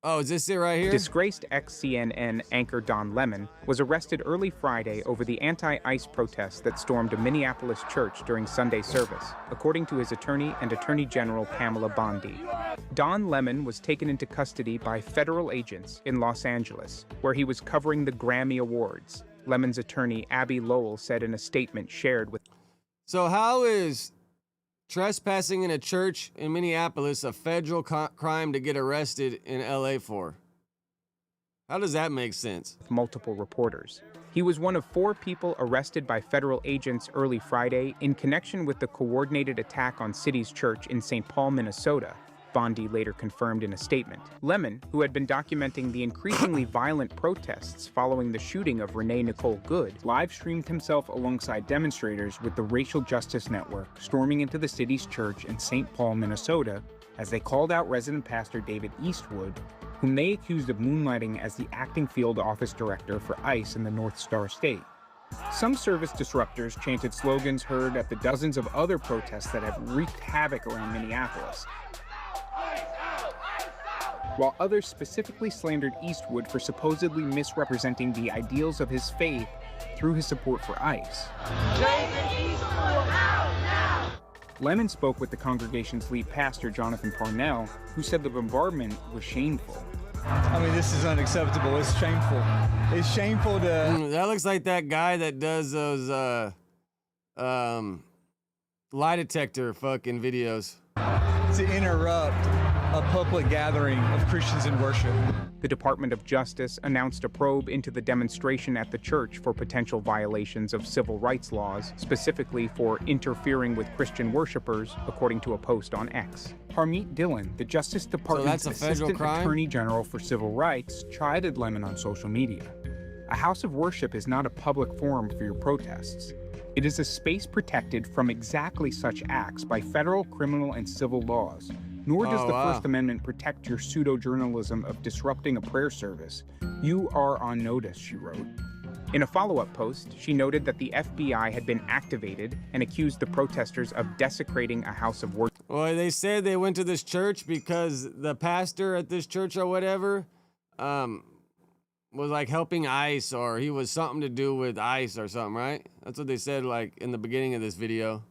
Oh, is this it right here? Disgraced ex-CNN anchor Don Lemon was arrested early Friday over the anti-ICE protests that stormed a Minneapolis church during Sunday service, according to his attorney and Attorney General Pamela Bondi. Don Lemon was taken into custody by federal agents in Los Angeles, where he was covering the Grammy Awards. Lemon's attorney, Abby Lowell, said in a statement shared with... So how is trespassing in a church in Minneapolis a federal crime to get arrested in LA for? How does that make sense? Multiple reporters. He was one of 4 people arrested by federal agents early Friday in connection with the coordinated attack on City's Church in St. Paul, Minnesota, Bondi later confirmed in a statement. Lemon, who had been documenting the increasingly violent protests following the shooting of Renee Nicole Good, live-streamed himself alongside demonstrators with the Racial Justice Network storming into the city's church in St. Paul, Minnesota, as they called out resident pastor David Eastwood, whom they accused of moonlighting as the acting field office director for ICE in the North Star State. Some service disruptors chanted slogans heard at the dozens of other protests that have wreaked havoc around Minneapolis, while others specifically slandered Eastwood for supposedly misrepresenting the ideals of his faith through his support for ICE. Lemon spoke with the congregation's lead pastor, Jonathan Parnell, who said the bombardment was shameful. I mean, this is unacceptable. It's shameful. It's shameful to... That looks like that guy that does those lie detector fucking videos. to interrupt a public gathering of Christians in worship. The Department of Justice announced a probe into the demonstration at the church for potential violations of civil rights laws, specifically for interfering with Christian worshipers, according to a post on X. Harmeet Dillon, the Justice Department's Assistant Attorney General for Civil Rights, chided Lemon on social media. A house of worship is not a public forum for your protests. It is a space protected from exactly such acts by federal, criminal, and civil laws. Nor does the First Amendment protect your pseudo-journalism of disrupting a prayer service. You are on notice, she wrote. In a follow-up post, she noted that the FBI had been activated and accused the protesters of desecrating a house of worship. Well, they said they went to this church because the pastor at this church or whatever was like helping ICE, or he was something to do with ICE or something, right? That's what they said like in the beginning of this video.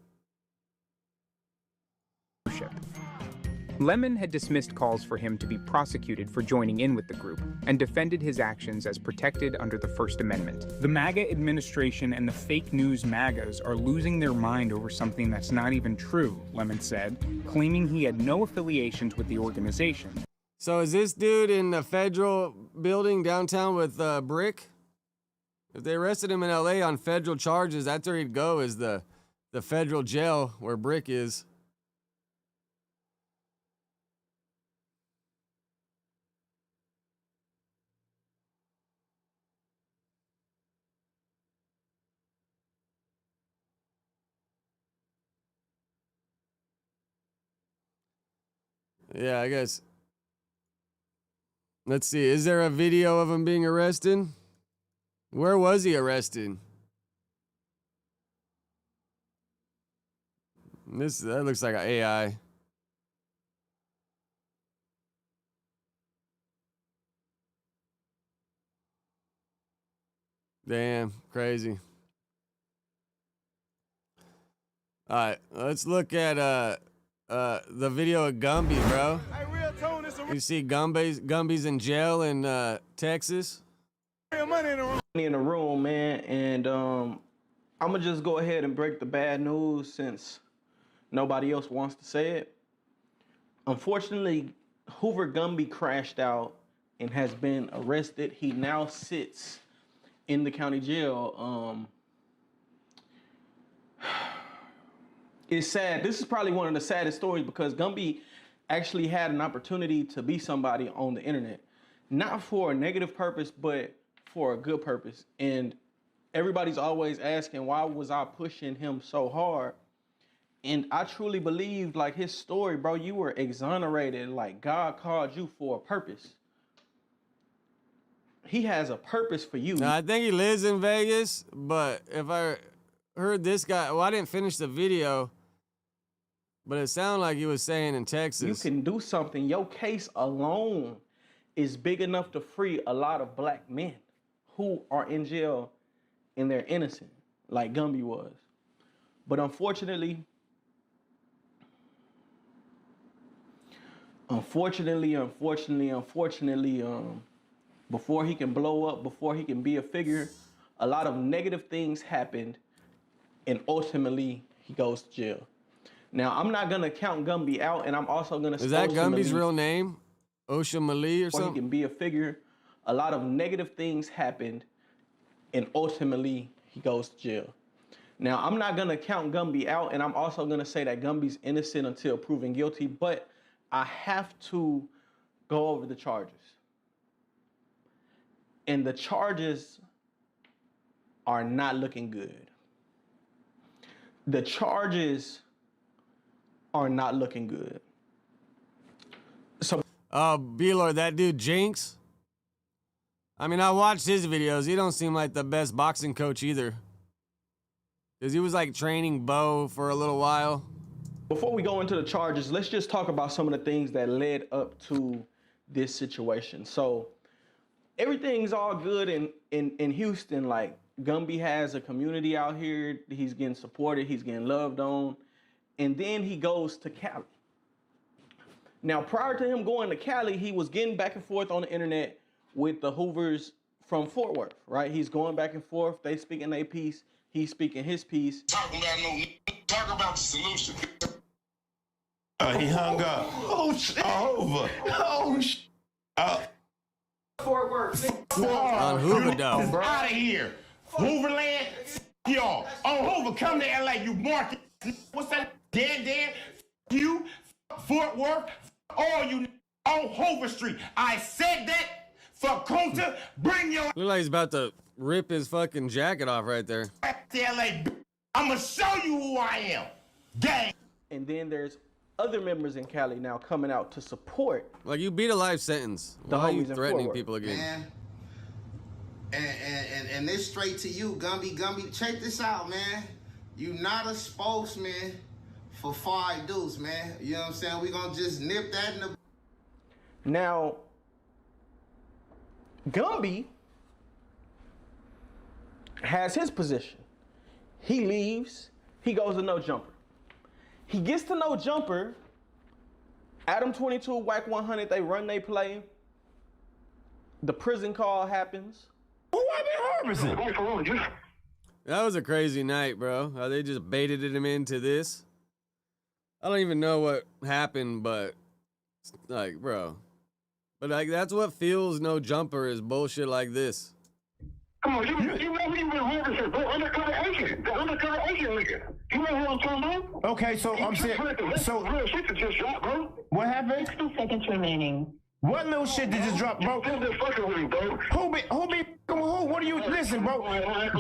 Lemon had dismissed calls for him to be prosecuted for joining in with the group and defended his actions as protected under the First Amendment. The MAGA administration and the fake news MAGAs are losing their mind over something that's not even true, Lemon said, claiming he had no affiliations with the organization. So is this dude in the federal building downtown with Brick? If they arrested him in LA on federal charges, that's where he'd go, is the federal jail where Brick is. Yeah, I guess. Let's see. Is there a video of him being arrested? Where was he arrested? That looks like an AI. Damn, crazy. All right, let's look at the video of Gumby, bro. You see Gumby's in jail in Texas. Money in the room, man, and I'm gonna just go ahead and break the bad news since nobody else wants to say it. Unfortunately, Hoover Gumby crashed out and has been arrested. He now sits in the county jail. It's sad. This is probably one of the saddest stories because Gumby actually had an opportunity to be somebody on the internet. Not for a negative purpose, but for a good purpose. And everybody's always asking, why was I pushing him so hard? And I truly believe, like, his story, bro, you were exonerated. Like, God called you for a purpose. He has a purpose for you. Now, I think he lives in Vegas, but if I heard this guy, well, I didn't finish the video, but it sounded like he was saying in Texas. You can do something. Your case alone is big enough to free a lot of black men who are in jail and they're innocent, like Gumby was. But unfortunately, before he can blow up, before he can be a figure, a lot of negative things happened, and ultimately he goes to jail. Now, I'm not gonna count Gumby out, and I'm also gonna. Is that Gumby's real name? Osha Mali or something? He can be a figure. A lot of negative things happened, and ultimately he goes to jail. Now, I'm not gonna count Gumby out, and I'm also gonna say that Gumby's innocent until proven guilty, but I have to go over the charges. And the charges are not looking good. The charges are not looking good. So, B-Lord, that dude Jinx. I mean, I watched his videos. He don't seem like the best boxing coach either. Because he was like training Bo for a little while. Before we go into the charges, let's just talk about some of the things that led up to this situation. So everything's all good in Houston. Like, Gumby has a community out here. He's getting supported. He's getting loved on. And then he goes to Cali. Now, prior to him going to Cali, he was getting back and forth on the internet with the Hoovers from Fort Worth, right? He's going back and forth. They speaking their piece. He's speaking his piece. Talk about the solution. He hung up. Oh, shit. Over. Oh, shit. Fort Worth. On Hoover, though. Out of here. Hooverland. Y'all. On Hoover, come to LA, you market. What's that? Dan? You. Fort Worth. All you on Hoover Street. I said that for Kunta. Bring your Look like he's about to rip his fucking jacket off right there. to LA. I'm going to show you who I am. Gang. And then there's other members in Cali now coming out to support. Like, you beat a life sentence. The Why are you homies in threatening Fort Worth. people again? Man. And this straight to you, Gumby. Gumby, check this out, man. You not a spokesman for 5 dudes, man. You know what I'm saying? We gonna just nip that in the... Now, Gumby has his position. He leaves. He goes to No Jumper. He gets to No Jumper. Adam 22, Whack 100, they run, they play. The prison call happens. Who I been harvesting? That was a crazy night, bro. How they just baited him into this. I don't even know what happened, but like, bro. But like, that's what fuels No Jumper is bullshit like this. Come on, you know who you been harvesting, bro? Undercover agent. The undercover agent nigga. You know who I'm talking about? Okay, so I'm saying, so real shit that just dropped, bro. what happened? 60 seconds remaining. What little shit did just drop, bro? Who been fucking with him, bro? Who be fucking with who? What do you listen, bro?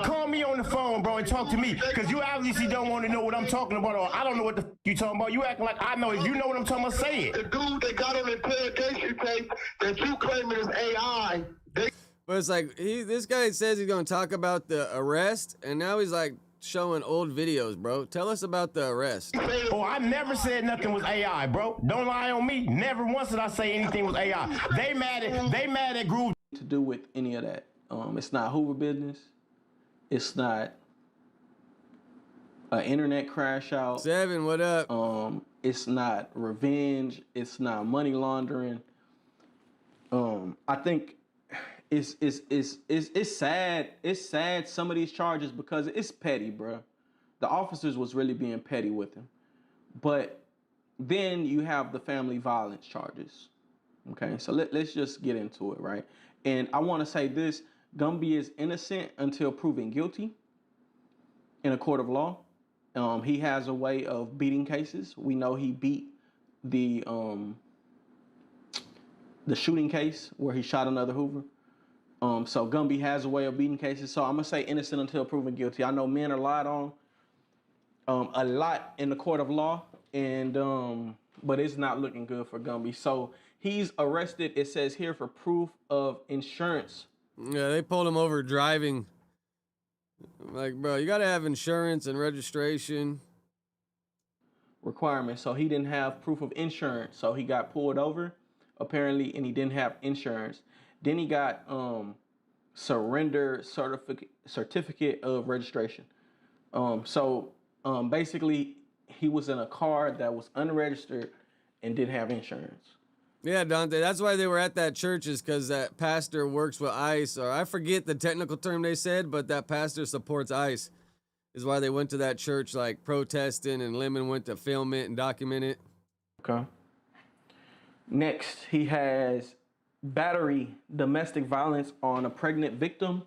Call me on the phone, bro, and talk to me, cause you obviously don't want to know what I'm talking about, or I don't know what the you talking about. You acting like I know. If you know what I'm talking about, say it. The dude that got on the interrogation tape that you claiming is AI. But it's like this guy says he's gonna talk about the arrest, and now he's like showing old videos, bro. Tell us about the arrest. Oh, I never said nothing was AI, bro. Don't lie on me. Never once did I say anything was AI. They mad at Groove. To do with any of that. It's not Hoover business. It's not an internet crash out. Seven, what up? It's not revenge. It's not money laundering. I think it's sad. It's sad, some of these charges, because it's petty, bro. The officers was really being petty with him. But then you have the family violence charges. Okay, so let's just get into it, right? And I want to say this: Gumby is innocent until proven guilty in a court of law. He has a way of beating cases. We know he beat the shooting case where he shot another Hoover. So Gumby has a way of beating cases. So I'm gonna say innocent until proven guilty. I know men are lied on a lot in the court of law, and but it's not looking good for Gumby. So he's arrested, it says here, for proof of insurance. Yeah, they pulled him over driving. Like, bro, you gotta have insurance and registration requirements. So he didn't have proof of insurance. So he got pulled over, apparently, and he didn't have insurance. Then he got surrender certificate of registration. Basically, he was in a car that was unregistered and didn't have insurance. Yeah, Dante, that's why they were at that church, is because that pastor works with ICE, or I forget the technical term they said, but that pastor supports ICE, is why they went to that church, like, protesting, and Lemon went to film it and document it. Okay. Next, he has battery, domestic violence on a pregnant victim.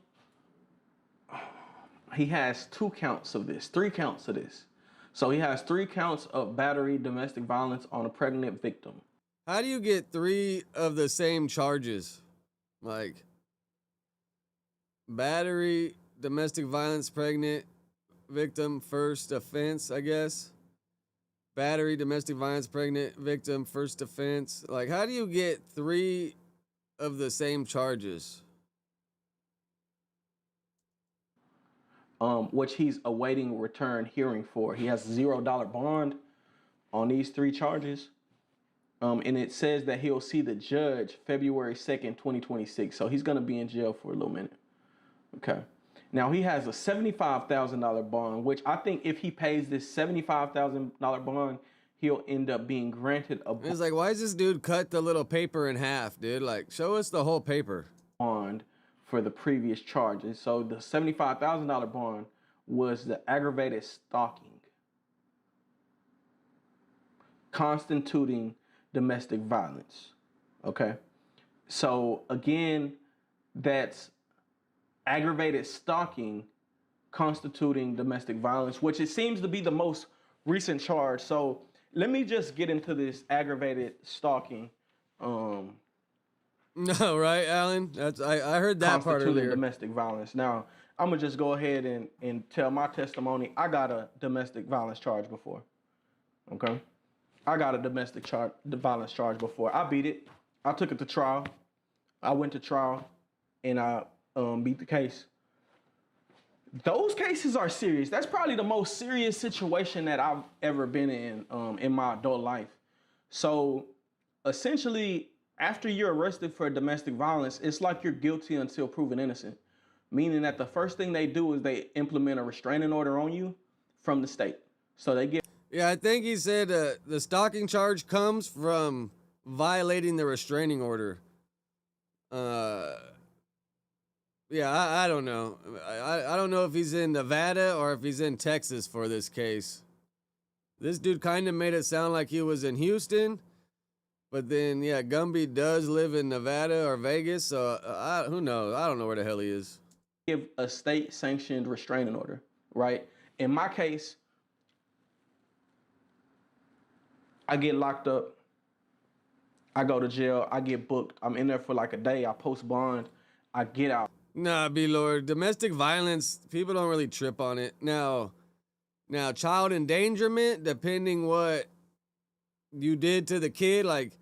He has 2 counts of this, 3 counts of this. So he has 3 counts of battery, domestic violence on a pregnant victim. How do you get 3 of the same charges? Like, battery, domestic violence, pregnant victim, first offense, I guess. Battery, domestic violence, pregnant victim, first offense. Like, how do you get 3 of the same charges? which he's awaiting return hearing for. He has $0 bond on these 3 charges. And it says that he'll see the judge February 2nd, 2026. So he's going to be in jail for a little minute. Okay. Now he has a $75,000 bond, which I think if he pays this $75,000 bond, he'll end up being granted a It's like, why does this dude cut the little paper in half, dude? Like, show us the whole paper. Bond for the previous charges. So the $75,000 bond was the aggravated stalking, constituting domestic violence. Okay. So again, that's aggravated stalking constituting domestic violence, which it seems to be the most recent charge. So let me just get into this aggravated stalking. No, right, Alan? That's I heard that part earlier. Domestic violence. Now, I'm gonna just go ahead and tell my testimony. I got a domestic violence charge before. Okay? I got a domestic violence charge before. I beat it. I took it to trial. I went to trial and I beat the case. Those cases are serious. That's probably the most serious situation that I've ever been in my adult life. So essentially, after you're arrested for domestic violence, it's like you're guilty until proven innocent. Meaning that the first thing they do is they implement a restraining order on you from the state. So they get... Yeah, I think he said the stalking charge comes from violating the restraining order. Yeah, I don't know. I don't know if he's in Nevada or if he's in Texas for this case. This dude kind of made it sound like he was in Houston. But then, yeah, Gumby does live in Nevada or Vegas, so who knows? I don't know where the hell he is. Give a state-sanctioned restraining order, right? In my case, I get locked up. I go to jail. I get booked. I'm in there for like a day. I post bond. I get out. Nah, B-Lord. Domestic violence, people don't really trip on it. Now, child endangerment, depending what you did to the kid, like,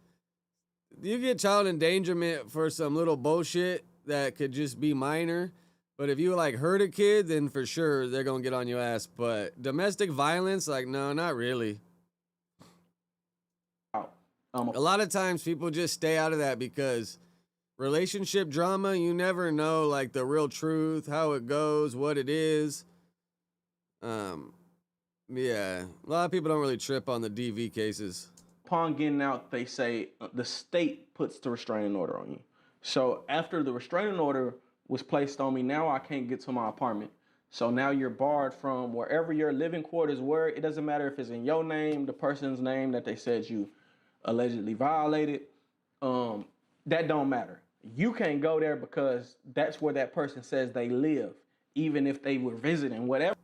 you get child endangerment for some little bullshit that could just be minor. But if you, like, hurt a kid, then for sure they're going to get on your ass. But domestic violence, like, no, not really. A lot of times people just stay out of that because relationship drama, you never know, like, the real truth, how it goes, what it is. Yeah, a lot of people don't really trip on the DV cases. Upon getting out, they say the state puts the restraining order on you. So after the restraining order was placed on me, now I can't get to my apartment. So now you're barred from wherever your living quarters were. It doesn't matter if it's in your name, the person's name that they said you allegedly violated. That don't matter. You can't go there because that's where that person says they live, even if they were visiting, whatever.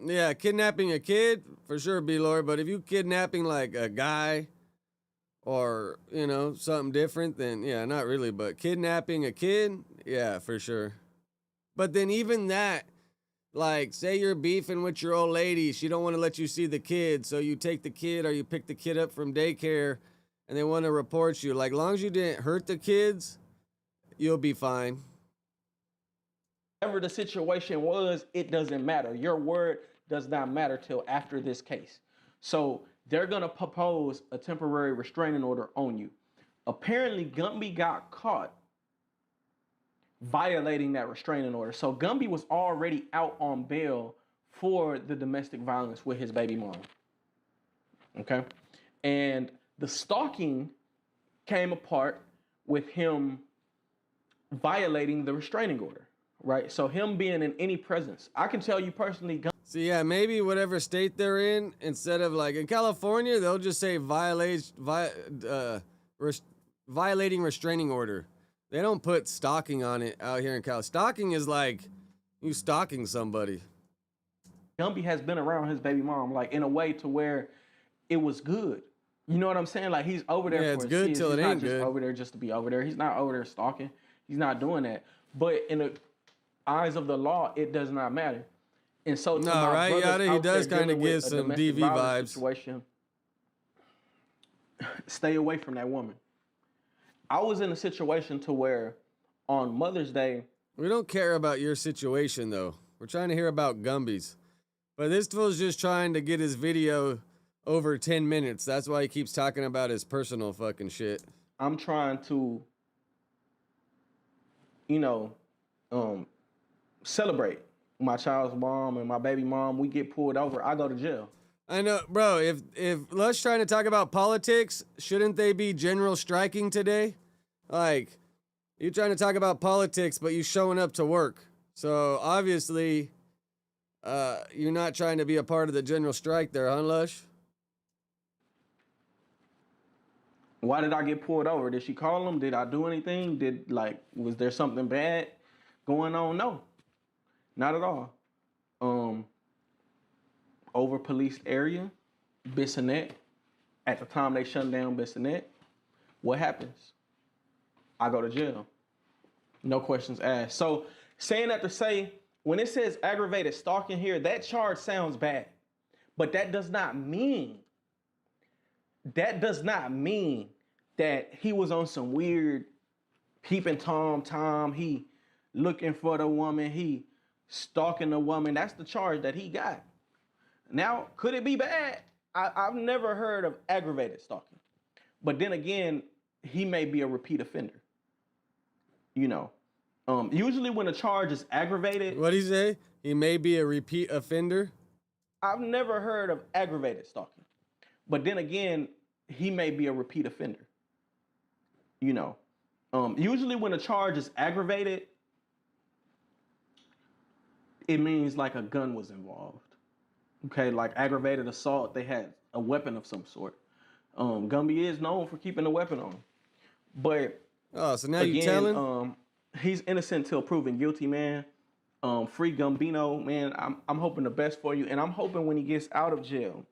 Yeah, kidnapping a kid, for sure, B-Lord. But if you kidnapping like a guy or, you know, something different, then yeah, not really. But kidnapping a kid, yeah, for sure. But then even that, like, say you're beefing with your old lady, she don't want to let you see the kid, so you take the kid or you pick the kid up from daycare and they want to report you. Like, long as you didn't hurt the kids, you'll be fine. Whatever the situation was, it doesn't matter. Your word does not matter till after this case. So they're going to propose a temporary restraining order on you. Apparently, Gumby got caught violating that restraining order. So Gumby was already out on bail for the domestic violence with his baby mom. Okay? And the stalking came apart with him violating the restraining order. Right, so him being in any presence, I can tell you personally. So yeah, maybe whatever state they're in, instead of like in California, they'll just say violating restraining order. They don't put stalking on it out here in California. Stalking is like you stalking somebody. Gumby has been around his baby mom, like in a way to where it was good. You know what I'm saying? Like he's over there for it's good till it ain't good. He's not just over there just to be over there. He's not over there stalking. He's not doing that. But in the eyes of the law, it does not matter. And so to my right, brothers he does kind of give some DV vibes. Situation, stay away from that woman. I was in a situation to where on Mother's Day, we don't care about your situation though. We're trying to hear about Gumbies. But this fool's just trying to get his video over 10 minutes. That's why he keeps talking about his personal fucking shit. I'm trying to, you know, celebrate my child's mom and my baby mom. We get pulled over, I go to jail. I know, bro, if Lush trying to talk about politics, shouldn't they be general striking today? Like, you're trying to talk about politics, but you showing up to work. So, obviously, you're not trying to be a part of the general strike there, huh, Lush? Why did I get pulled over? Did she call him? Did I do anything? Was there something bad going on? No, not at all. Over policed area, Bissonnette. At the time they shut down Bissonnette, what happens? I go to jail. No questions asked. So saying that to say, when it says aggravated stalking here, that charge sounds bad. But that does not mean that he was on some weird peeping Tom, he looking for the woman, he stalking the woman. That's the charge that he got. Now, could it be bad? I've never heard of aggravated stalking. But then again, he may be a repeat offender. You know, usually when a charge is aggravated. What'd he say? He may be a repeat offender? I've never heard of aggravated stalking. But then again, he may be a repeat offender. You know, usually when a charge is aggravated, it means like a gun was involved. Okay, like aggravated assault, they had a weapon of some sort. Gumby is known for keeping a weapon on him. But so now again, you telling? He's innocent till proven guilty, man. Free Gumbino, man. I'm hoping the best for you. And I'm hoping when he gets out of jail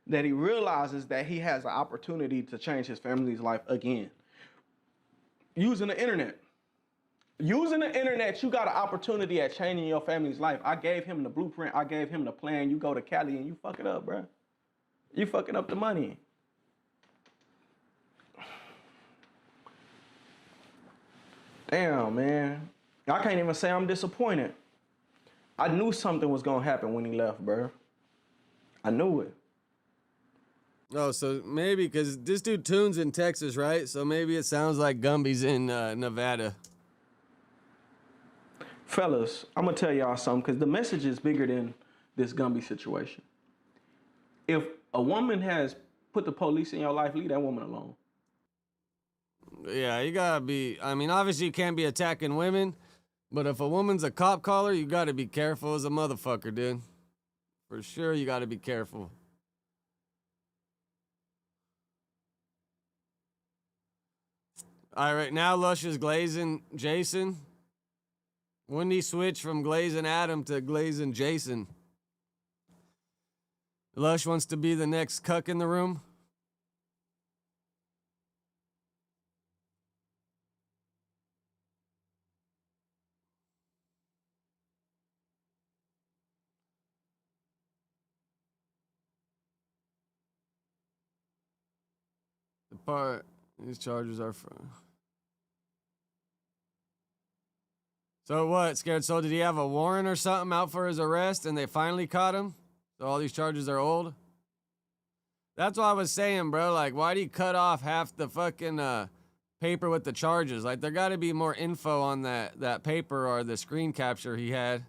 that he realizes that he has an opportunity to change his family's life again. Using the internet. Using the internet, you got an opportunity at changing your family's life. I gave him the blueprint. I gave him the plan. You go to Cali and you fuck it up, bro. You fucking up the money. Damn, man. I can't even say I'm disappointed. I knew something was gonna happen when he left, bro. I knew it. Oh, so maybe, because this dude tunes in Texas, right? So maybe it sounds like Gumby's in Nevada. Fellas, I'm gonna tell y'all something, because the message is bigger than this Gumby situation. If a woman has put the police in your life, leave that woman alone. Yeah, you gotta be, I mean, obviously you can't be attacking women, but if a woman's a cop caller, you gotta be careful as a motherfucker, dude. For sure, you gotta be careful. All right, now Lush is glazing Jason. When he switch from glazing Adam to glazing Jason? Lush wants to be the next cuck in the room. The part these charges are from. So what, Scared Soul? Did he have a warrant or something out for his arrest and they finally caught him? So all these charges are old? That's what I was saying, bro. Like, why'd he cut off half the fucking paper with the charges? Like, there gotta be more info on that paper or the screen capture he had.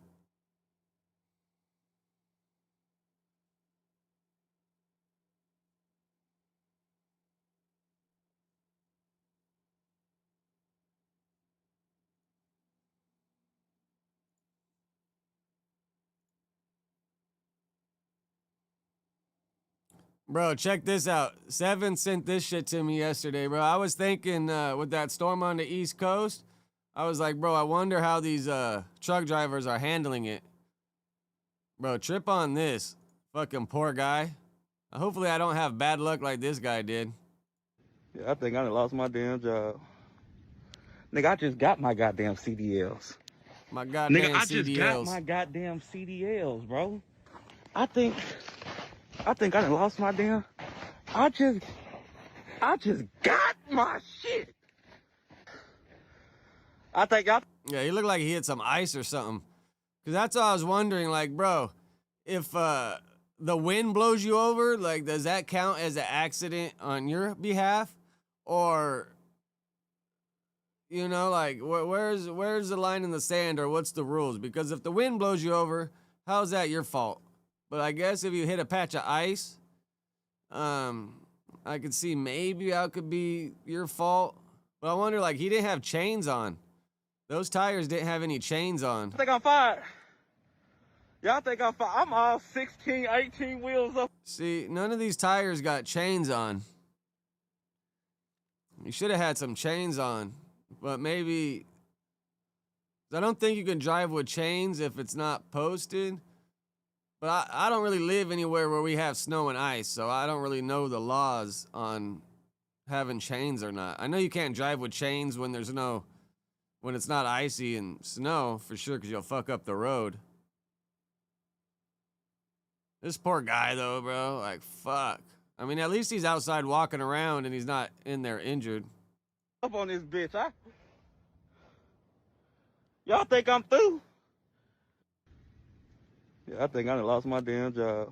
Bro, check this out. Seven sent this shit to me yesterday, bro. I was thinking with that storm on the East Coast, I was like, bro, I wonder how these truck drivers are handling it. Bro, trip on this. Fucking poor guy. Hopefully I don't have bad luck like this guy did. Yeah, I think I done lost my damn job. Nigga, I just got my goddamn CDLs. My goddamn Nigga, I CDLs. just got my goddamn CDLs, bro. I think I done lost my damn. I just got my shit. I think Yeah, he looked like he hit some ice or something. Because that's all I was wondering, like, bro, if the wind blows you over, like, does that count as an accident on your behalf? Or, you know, like, where's the line in the sand, or what's the rules? Because if the wind blows you over, how's that your fault? But I guess if you hit a patch of ice, I could see maybe how it could be your fault. But I wonder, like, he didn't have chains on. Those tires didn't have any chains on. I think I'm fired. Y'all think I'm fired? I'm all 16, 18 wheels up. See, none of these tires got chains on. You should have had some chains on. But maybe... I don't think you can drive with chains if it's not posted. But I don't really live anywhere where we have snow and ice, so I don't really know the laws on having chains or not. I know you can't drive with chains when there's no... when it's not icy and snow, for sure, because you'll fuck up the road. This poor guy, though, bro, like, fuck. I mean, at least he's outside walking around and he's not in there injured. Up on this bitch, huh? Y'all think I'm through? Yeah, I think I done lost my damn job.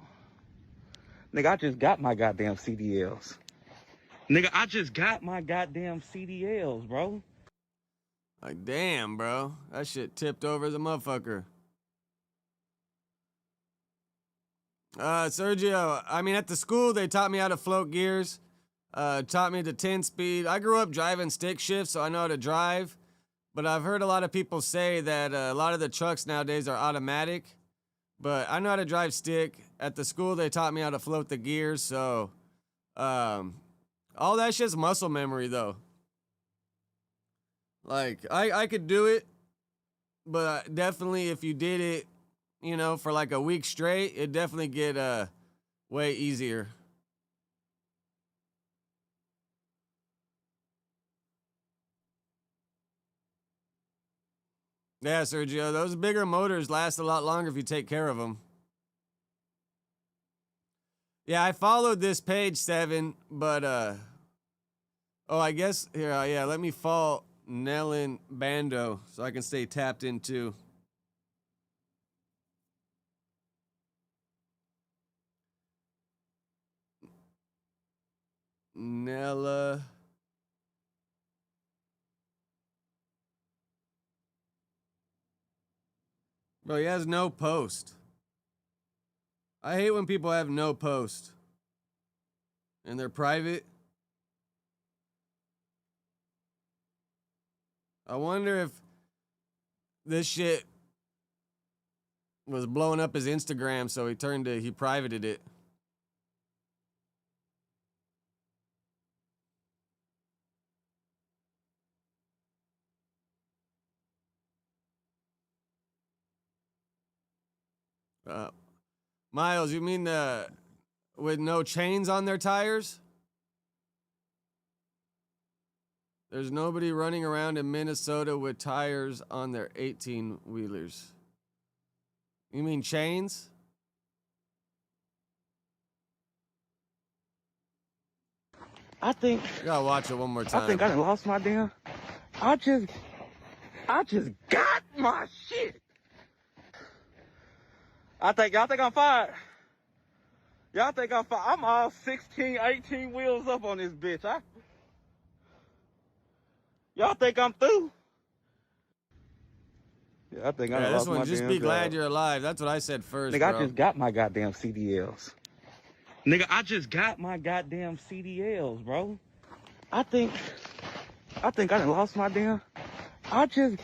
Nigga, I just got my goddamn CDLs. Nigga, I just got my goddamn CDLs, bro. Like, damn, bro. That shit tipped over as a motherfucker. Sergio, I mean, at the school, they taught me how to float gears. Taught me to 10-speed. I grew up driving stick shift, so I know how to drive. But I've heard a lot of people say that a lot of the trucks nowadays are automatic. But I know how to drive stick. At the school, they taught me how to float the gears, so... all that shit's muscle memory, though. Like, I could do it, but definitely if you did it, you know, for like a week straight, it'd definitely get way easier. Yeah, Sergio, those bigger motors last a lot longer if you take care of them. Yeah, I followed this page, 7, but, oh, I guess, here, yeah, let me follow Nellin Bando so I can stay tapped in too. Nella. Bro, he has no post. I hate when people have no post. And they're private. I wonder if this shit was blowing up his Instagram, so he privated it. Miles, you mean with no chains on their tires? There's nobody running around in Minnesota with tires on their 18-wheelers. You mean chains? I think... You gotta watch it one more time. I think I done lost my damn... I just got my shit. Y'all think I'm fired? Y'all think I'm fired? I'm all 16, 18 wheels up on this bitch, huh? Y'all think I'm through? Yeah, I think I lost my damn job. Just be glad you're alive. That's what I said first, Nigga, bro. I just got my goddamn CDLs. Nigga, I just got my goddamn CDLs, bro. I think I done lost my damn... I just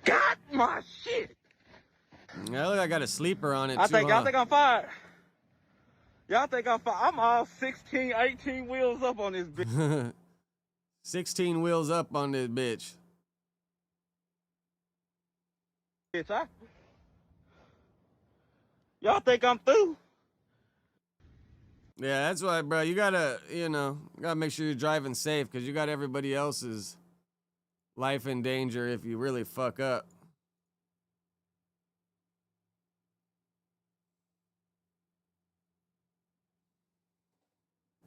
got my shit. Yeah, look, I got a sleeper on it, Y'all too, think I'm fired? Y'all think I'm fired? I'm all 16, 18 wheels up on this bitch. 16 wheels up on this bitch. Huh? Y'all think I'm through? Yeah, that's why, bro. You gotta, gotta make sure you're driving safe because you got everybody else's life in danger if you really fuck up.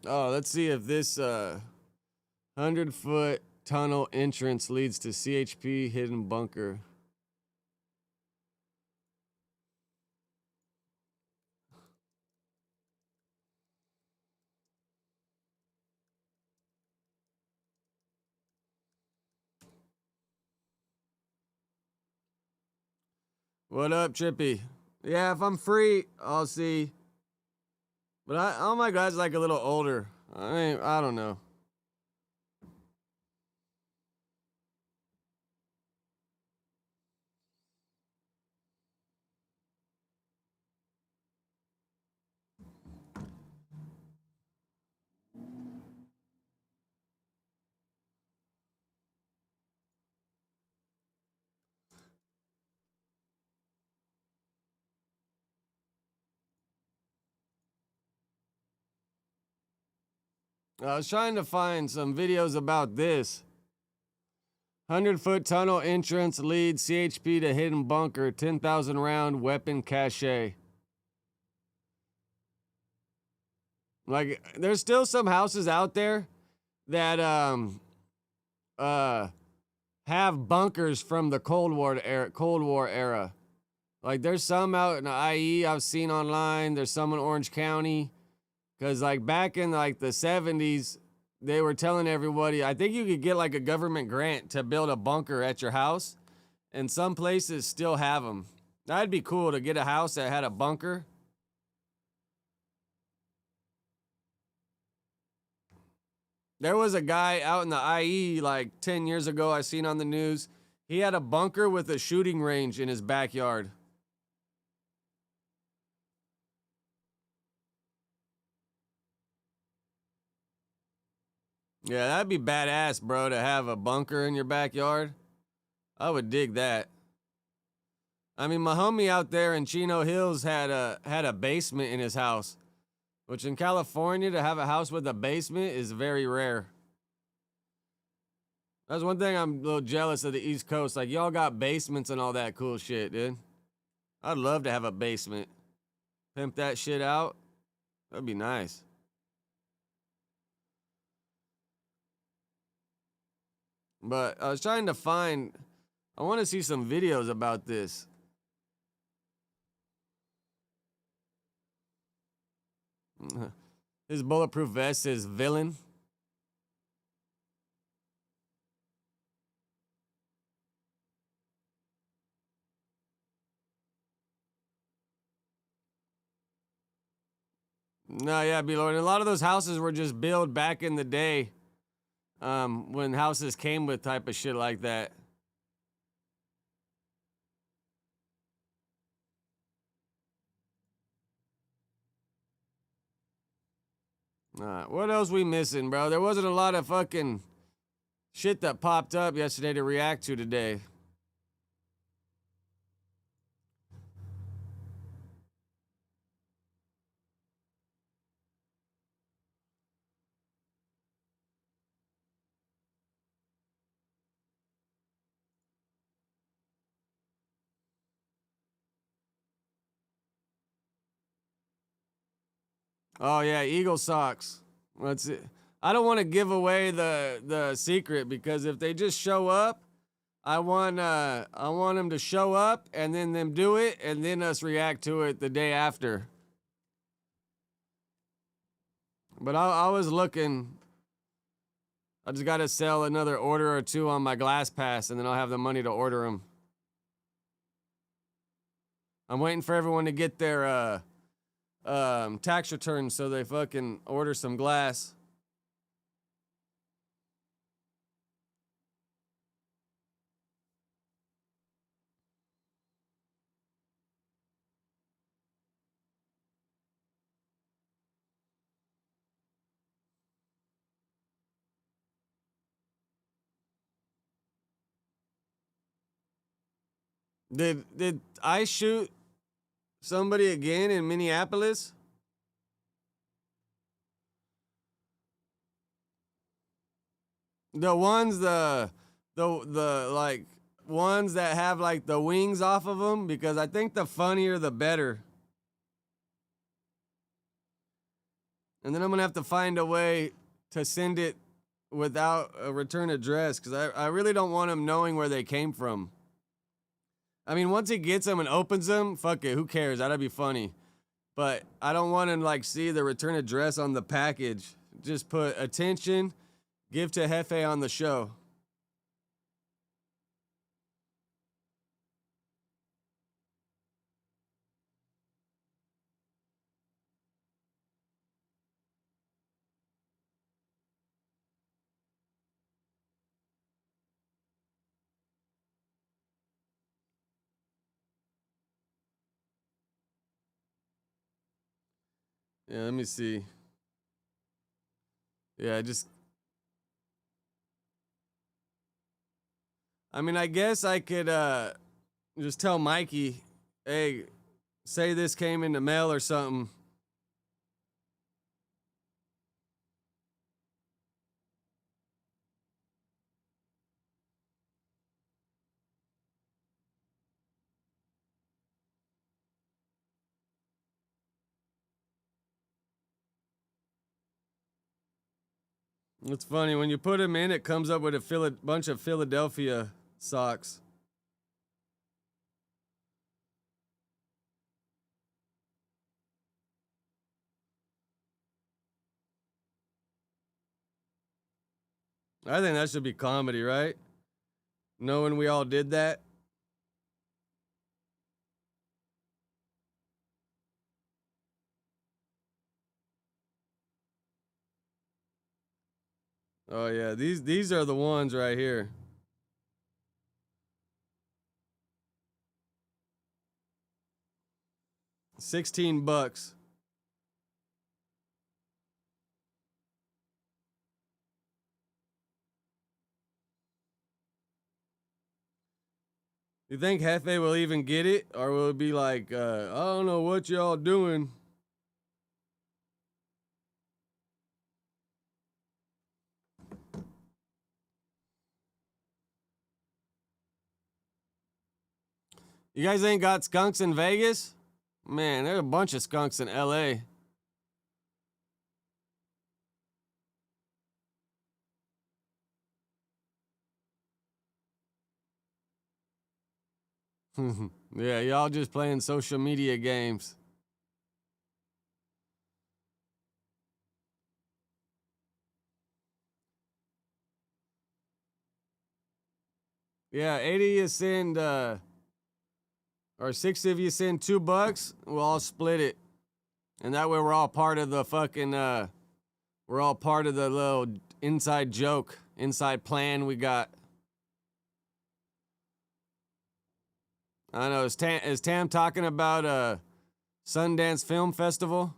Oh, let's see if this 100-foot tunnel entrance leads to CHP hidden bunker. What up, Trippy? Yeah, if I'm free, I'll see. But all my guys like a little older. I mean, I don't know. I was trying to find some videos about this. 100-foot tunnel entrance leads CHP to hidden bunker, 10,000 round weapon cache. Like, there's still some houses out there that have bunkers from the Cold War era. Like, there's some out in the IE I've seen online. There's some in Orange County. Because, like, back in, like, the 70s, they were telling everybody, I think you could get, like, a government grant to build a bunker at your house. And some places still have them. That'd be cool to get a house that had a bunker. There was a guy out in the IE, like, 10 years ago I seen on the news. He had a bunker with a shooting range in his backyard. Yeah, that'd be badass, bro, to have a bunker in your backyard. I would dig that. I mean, my homie out there in Chino Hills had a basement in his house, which in California to have a house with a basement is very rare. That's one thing I'm a little jealous of the East Coast. Like, y'all got basements and all that cool shit, dude. I'd love to have a basement. Pimp that shit out. That'd be nice. But I was trying to find, I want to see some videos about this. His bulletproof vest says villain. No, yeah, B-Lord. A lot of those houses were just built back in the day. When houses came with type of shit like that. What else we missing, bro? There wasn't a lot of fucking shit that popped up yesterday to react to today. Oh yeah, Eagle socks. Let's see. I don't want to give away the secret because if they just show up, I want them to show up and then them do it and then us react to it the day after. But I was looking. I just got to sell another order or two on my Glass Pass and then I'll have the money to order them. I'm waiting for everyone to get their tax returns so they fucking order some glass. Did I shoot somebody again in Minneapolis? The ones the like ones that have like the wings off of them, because I think the funnier the better. And then I'm gonna have to find a way to send it without a return address because I really don't want them knowing where they came from. I mean, once he gets them and opens them, fuck it, who cares? That'd be funny. But I don't want to like see the return address on the package. Just put attention, give to Jefe on the show. Yeah, let me see. Yeah, I mean, I guess I could just tell Mikey, hey, say this came in the mail or something. It's funny, when you put them in, it comes up with a bunch of Philadelphia socks. I think that should be comedy, right? Knowing we all did that. Oh yeah, these are the ones right here. $16. You think Hefe will even get it? Or will it be like, I don't know what y'all doing? You guys ain't got skunks in Vegas? Man, there's a bunch of skunks in LA. Yeah, y'all just playing social media games. Yeah, 80 you send, or 60 of you send $2, we'll all split it. And that way we're all part of the fucking, we're all part of the little inside joke, inside plan we got. I know, is Tam talking about Sundance Film Festival?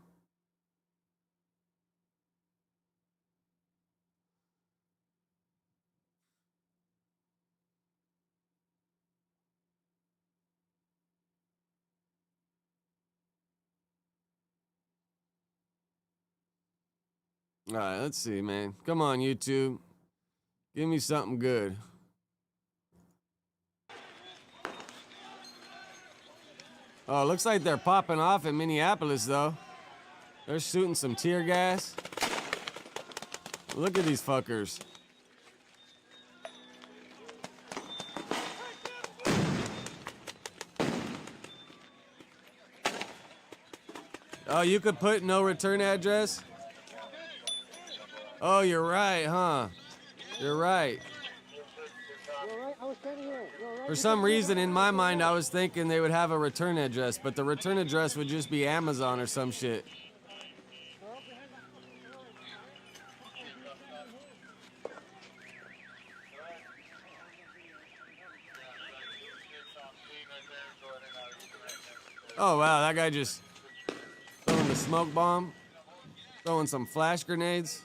All right, let's see, man. Come on, YouTube. Give me something good. Oh, looks like they're popping off in Minneapolis, though. They're shooting some tear gas. Look at these fuckers. Oh, you could put no return address? Oh, you're right, huh? You're right. For some reason, in my mind, I was thinking they would have a return address, but the return address would just be Amazon or some shit. Oh, wow, that guy just throwing the smoke bomb, throwing some flash grenades.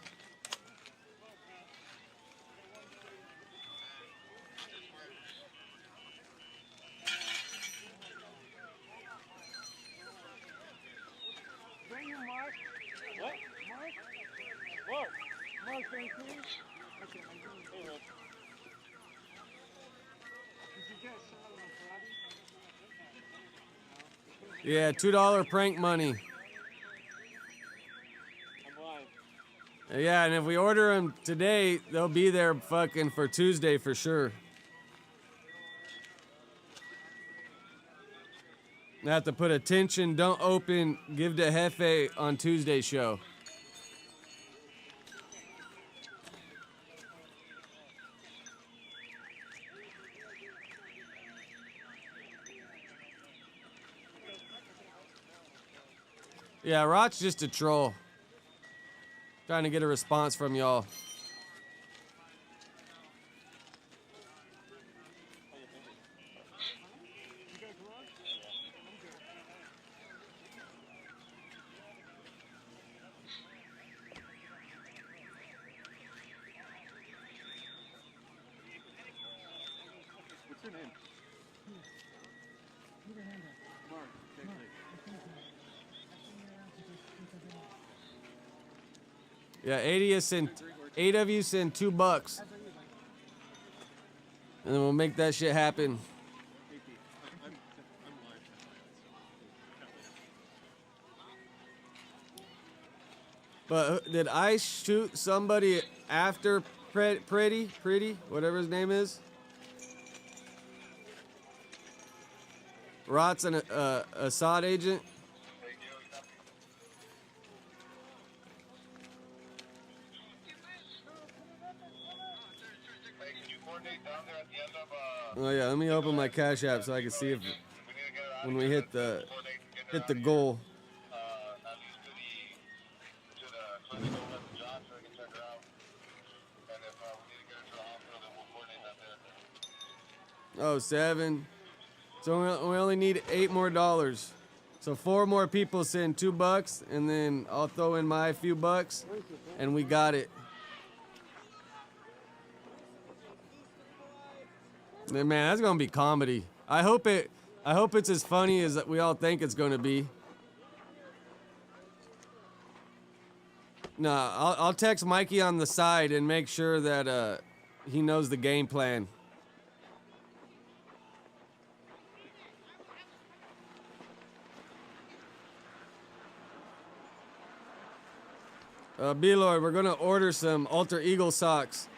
Yeah, $2 prank money. Yeah, and if we order them today, they'll be there fucking for Tuesday for sure. I have to put attention, don't open, give to Hefe on Tuesday show. Yeah, Rot's just a troll. Trying to get a response from y'all. Yeah, 80 is send 8 of you send $2. And then we'll make that shit happen. But did I shoot somebody after Pretty, whatever his name is? Rot's an Assad agent. Oh yeah, let me open my Cash App so I can see if when we hit the goal. Oh, 7. So we only need $8 more. So 4 more people send $2, and then I'll throw in my few bucks, and we got it. Man, that's gonna be comedy. I hope it's as funny as we all think it's gonna be. Nah, I'll text Mikey on the side and make sure that he knows the game plan. B-Lord, we're gonna order some Alter Eagle socks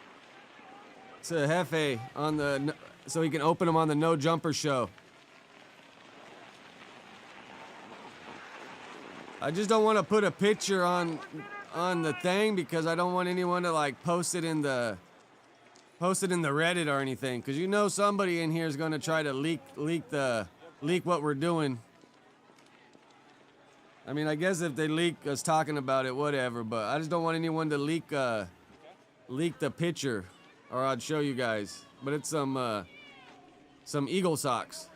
to Hefe on the so he can open them on the No Jumper show. I just don't want to put a picture on the thing because I don't want anyone to like post it in the Reddit or anything, because you know somebody in here is gonna try to leak what we're doing. I mean, I guess if they leak us talking about it, whatever, but I just don't want anyone to leak the picture, or I'd show you guys. But it's some Eagle socks.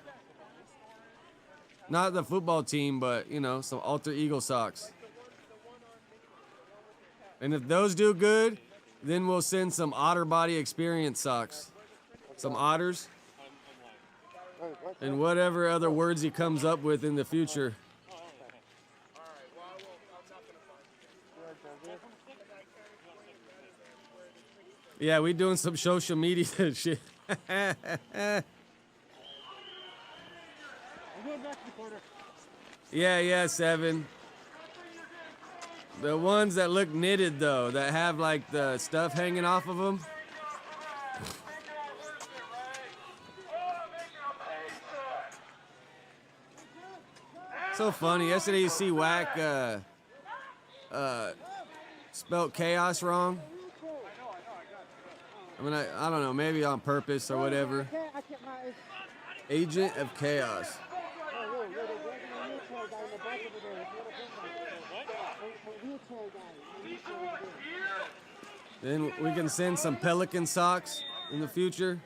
Not the football team, but, you know, some Alter Eagle socks. And if those do good, then we'll send some Otter Body Experience socks. Some otters. And whatever other words he comes up with in the future. Yeah, we doing some social media shit. Yeah, 7. The ones that look knitted though, that have like the stuff hanging off of them. So funny. Yesterday you see Whack spelt chaos wrong. I mean, I don't know, maybe on purpose or whatever. Agent of Chaos. Then we can send some Pelican socks in the future.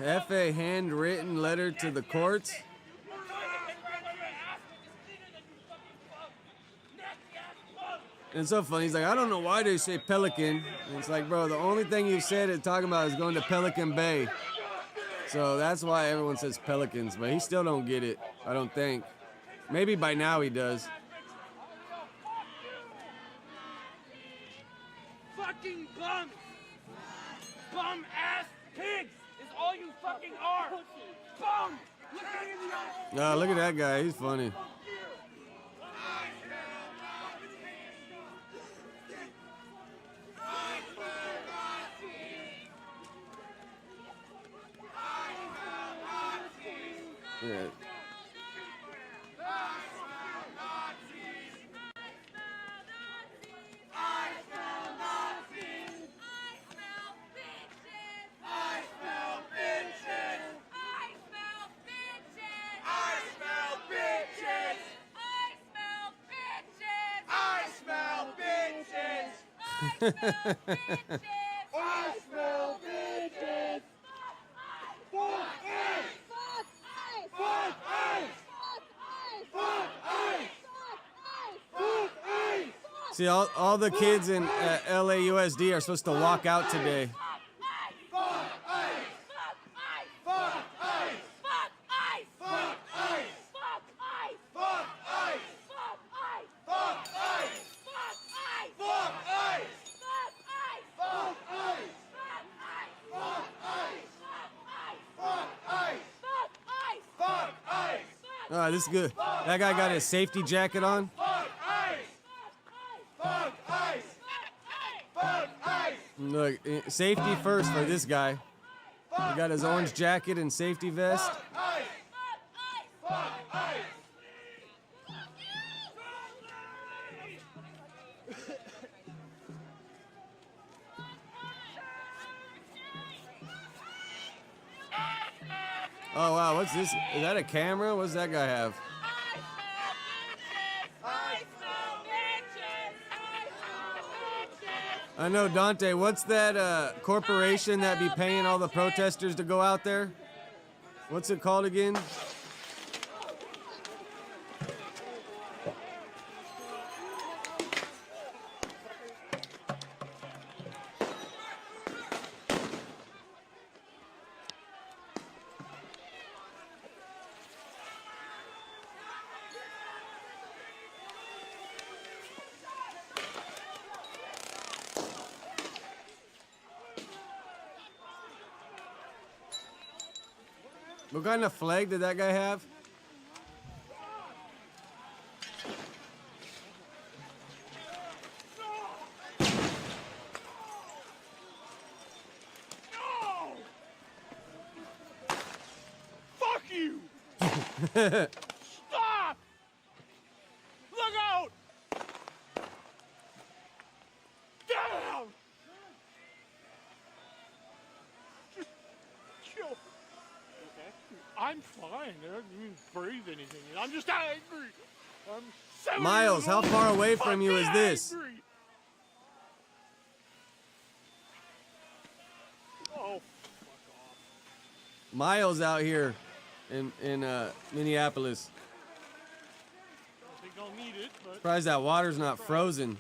F.A. handwritten letter to the courts. And it's so funny. He's like, I don't know why they say Pelican. And it's like, bro, the only thing you said it talking about is going to Pelican Bay. So that's why everyone says Pelicans, but he still don't get it, I don't think. Maybe by now he does. Fucking bums! Bum ass pigs is all you fucking are! Bum! Look at me in the eye! Nah, look at that guy, he's funny. Yeah. I smell bitches! Fuck it! Fuck See, all the kids in LAUSD are supposed to walk out today. This is good. That guy got his safety jacket on. Look, safety first for this guy. He got his orange jacket and safety vest. Oh wow, what's this? Is that a camera? What does that guy have? I know, Dante, what's that corporation that be paying all the protesters to go out there? What's it called again? What kind of flag did that guy have? Fuck you! Stop! Look out! Down! Just chill. Okay. I'm fine. I don't even breathe anything. I'm just angry. I'm 70 Miles, years how old. far away from you is Fucking this? angry. Oh, Miles out here in Minneapolis. I think I'll need it, but Surprised that water's not frozen.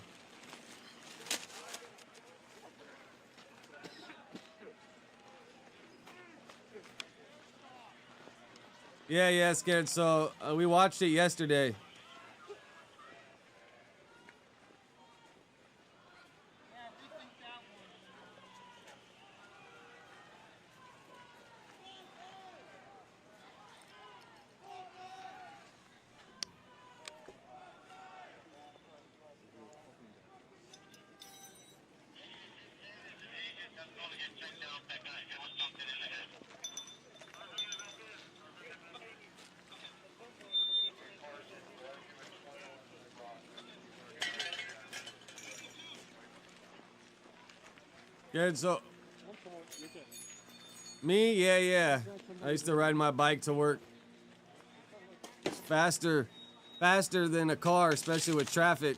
Yeah, scared. So we watched it yesterday. Good, so me, yeah. I used to ride my bike to work. It's faster than a car, especially with traffic.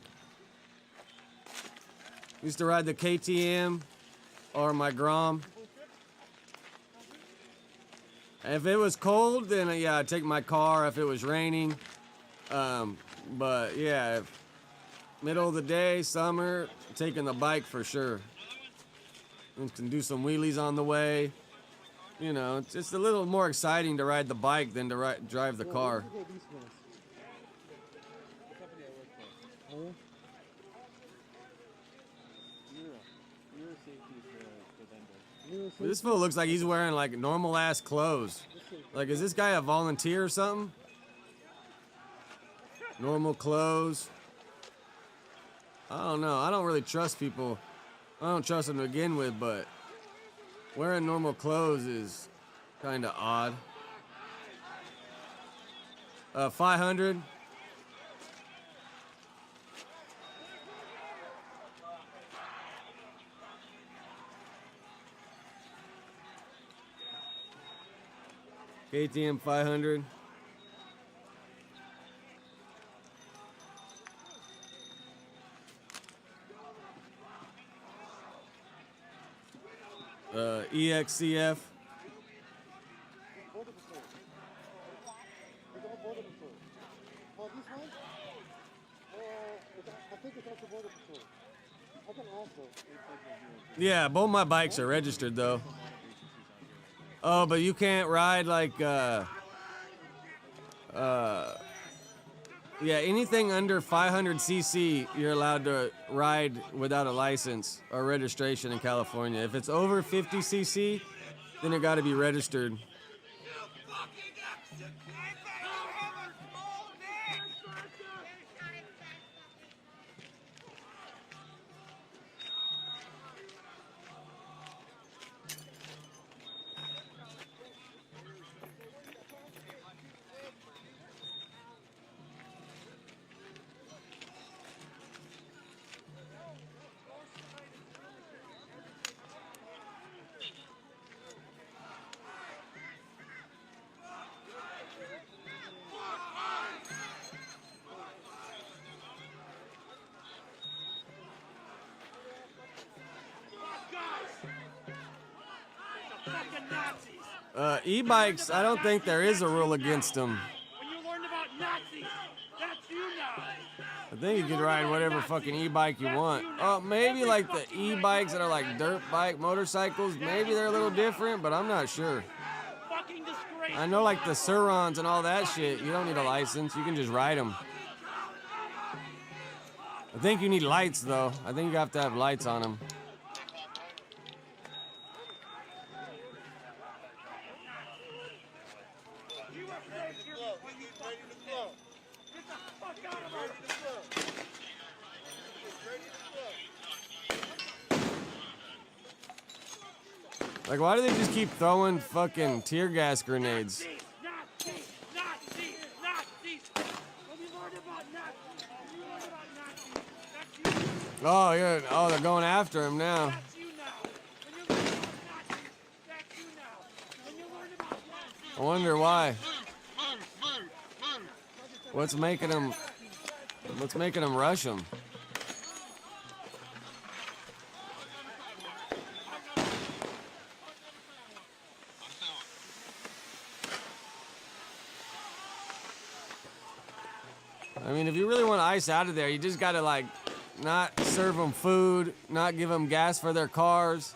Used to ride the KTM or my Grom. If it was cold, then yeah, I'd take my car. If it was raining, but yeah, middle of the day, summer, taking the bike for sure. We can do some wheelies on the way. You know, it's just a little more exciting to ride the bike than to drive the car. This fool looks like he's wearing like normal ass clothes. Like, is this guy a volunteer or something? Normal clothes. I don't know. I don't really trust people. I don't trust them to begin with, but wearing normal clothes is kind of odd. 500. KTM 500. EXCF. Yeah, both my bikes are registered though. Oh, but you can't ride like yeah, anything under 500cc, you're allowed to ride without a license or registration in California. If it's over 50cc, then it got to be registered. E-bikes, I don't think there is a rule against them. When you learned about Nazis, that's you now. I think you can ride whatever fucking e-bike you want. Oh, maybe like the e-bikes that are like dirt bike motorcycles, maybe they're a little different, but I'm not sure. I know like the Surons and all that shit, you don't need a license, you can just ride them. I think you need lights though. I think you have to have lights on them. Like, why do they just keep throwing fucking tear gas grenades? Oh, yeah. Oh, they're going after him now. I wonder why. What's making them rush him? I mean, if you really want ice out of there, you just gotta like not serve them food, not give them gas for their cars.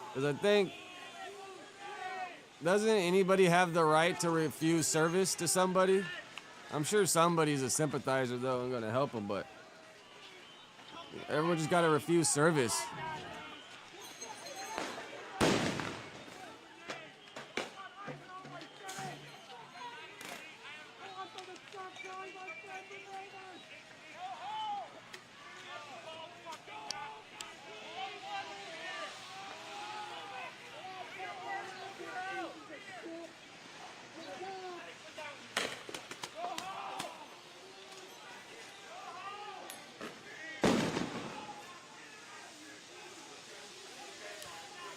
Because I think, doesn't anybody have the right to refuse service to somebody? I'm sure somebody's a sympathizer though and gonna help them, but everyone just gotta refuse service.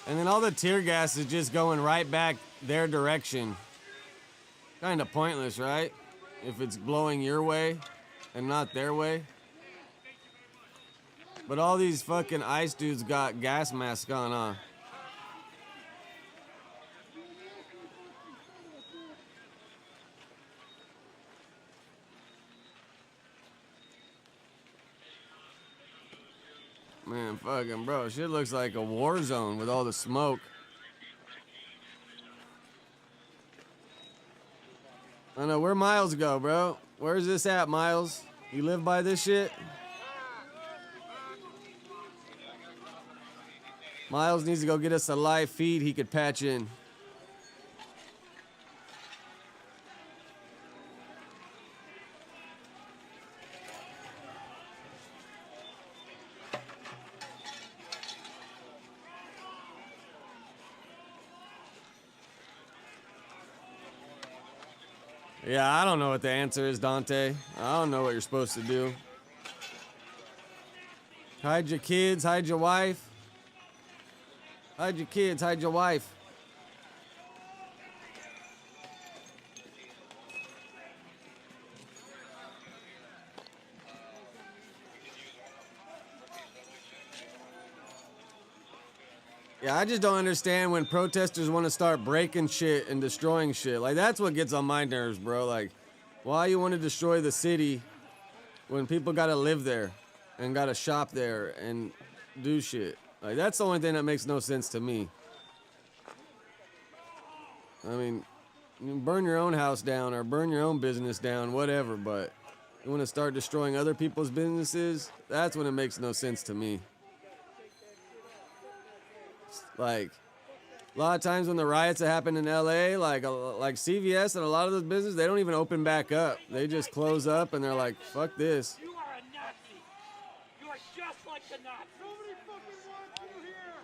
And then all the tear gas is just going right back their direction. Kind of pointless, right? If it's blowing your way and not their way. But all these fucking ice dudes got gas masks on, huh? Man, fucking bro, shit looks like a war zone with all the smoke. I know, where Miles go, bro? Where's this at, Miles? You live by this shit? Miles needs to go get us a live feed he could patch in. Yeah, I don't know what the answer is, Dante. I don't know what you're supposed to do. Hide your kids, hide your wife. Hide your kids, hide your wife. Yeah, I just don't understand when protesters want to start breaking shit and destroying shit. Like, that's what gets on my nerves, bro. Like, why you want to destroy the city when people got to live there and got to shop there and do shit? Like, that's the only thing that makes no sense to me. I mean, you can burn your own house down or burn your own business down, whatever, but you want to start destroying other people's businesses? That's when it makes no sense to me. Like, a lot of times when the riots that happen in LA, like CVS and a lot of those businesses, they don't even open back up. They just close up and they're like, fuck this. You are a Nazi. You are just like the Nazis. Nobody fucking wants you here.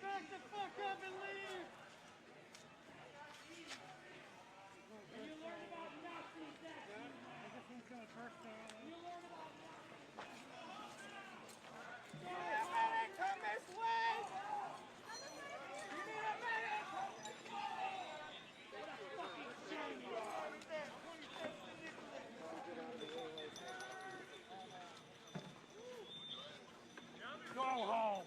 Back the fuck up and leave. You learn about Nazis next. I guess he's gonna first you learn about Nazis. Come this way. You need a medic. What a fucking shame you are. Go home.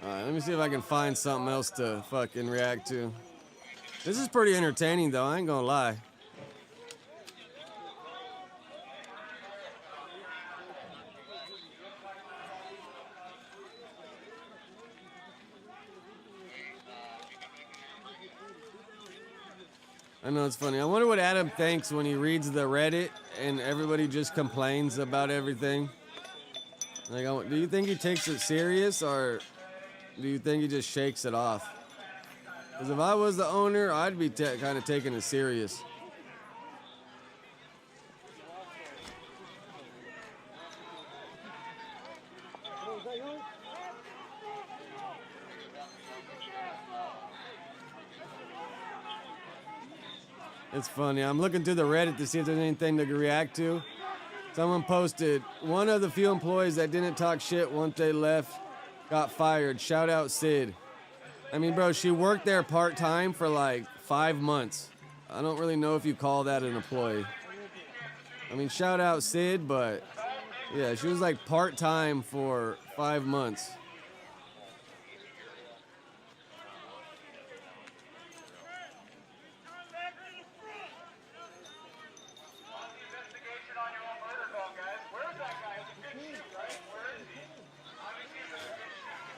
Alright, let me see if I can find something else to fucking react to. This is pretty entertaining though, I ain't gonna lie. I know it's funny. I wonder what Adam thinks when he reads the Reddit and everybody just complains about everything. Like, do you think he takes it serious or do you think he just shakes it off? Because if I was the owner, I'd be kind of taking it serious. It's funny. I'm looking through the Reddit to see if there's anything to react to. Someone posted, one of the few employees that didn't talk shit once they left got fired. Shout out Sid. I mean, bro, she worked there part-time for like 5 months. I don't really know if you call that an employee. I mean, shout out Sid, but yeah, she was like part-time for 5 months.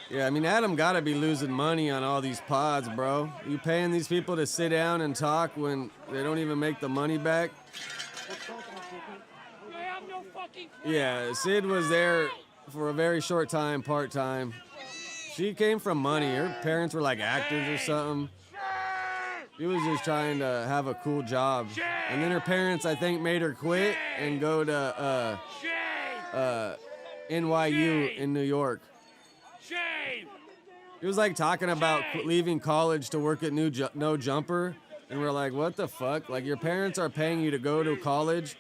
Yeah, I mean, Adam gotta be losing money on all these pods, bro. You paying these people to sit down and talk when they don't even make the money back? Yeah, Sid was there for a very short time, part-time. She came from money. Her parents were like actors or something. She was just trying to have a cool job. And then her parents, I think, made her quit and go to NYU in New York. He was like talking about leaving college to work at No Jumper, and we're like, what the fuck? Like, your parents are paying you to go to college,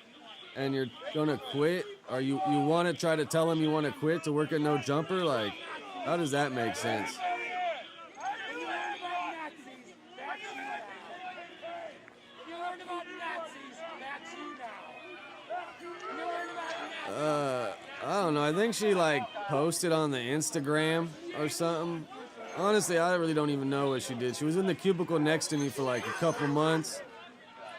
and you're gonna quit? Or you want to try to tell them you want to quit to work at No Jumper? Like, how does that make sense? I don't know. I think she like posted on the Instagram or something. Honestly, I really don't even know what she did. She was in the cubicle next to me for like a couple months,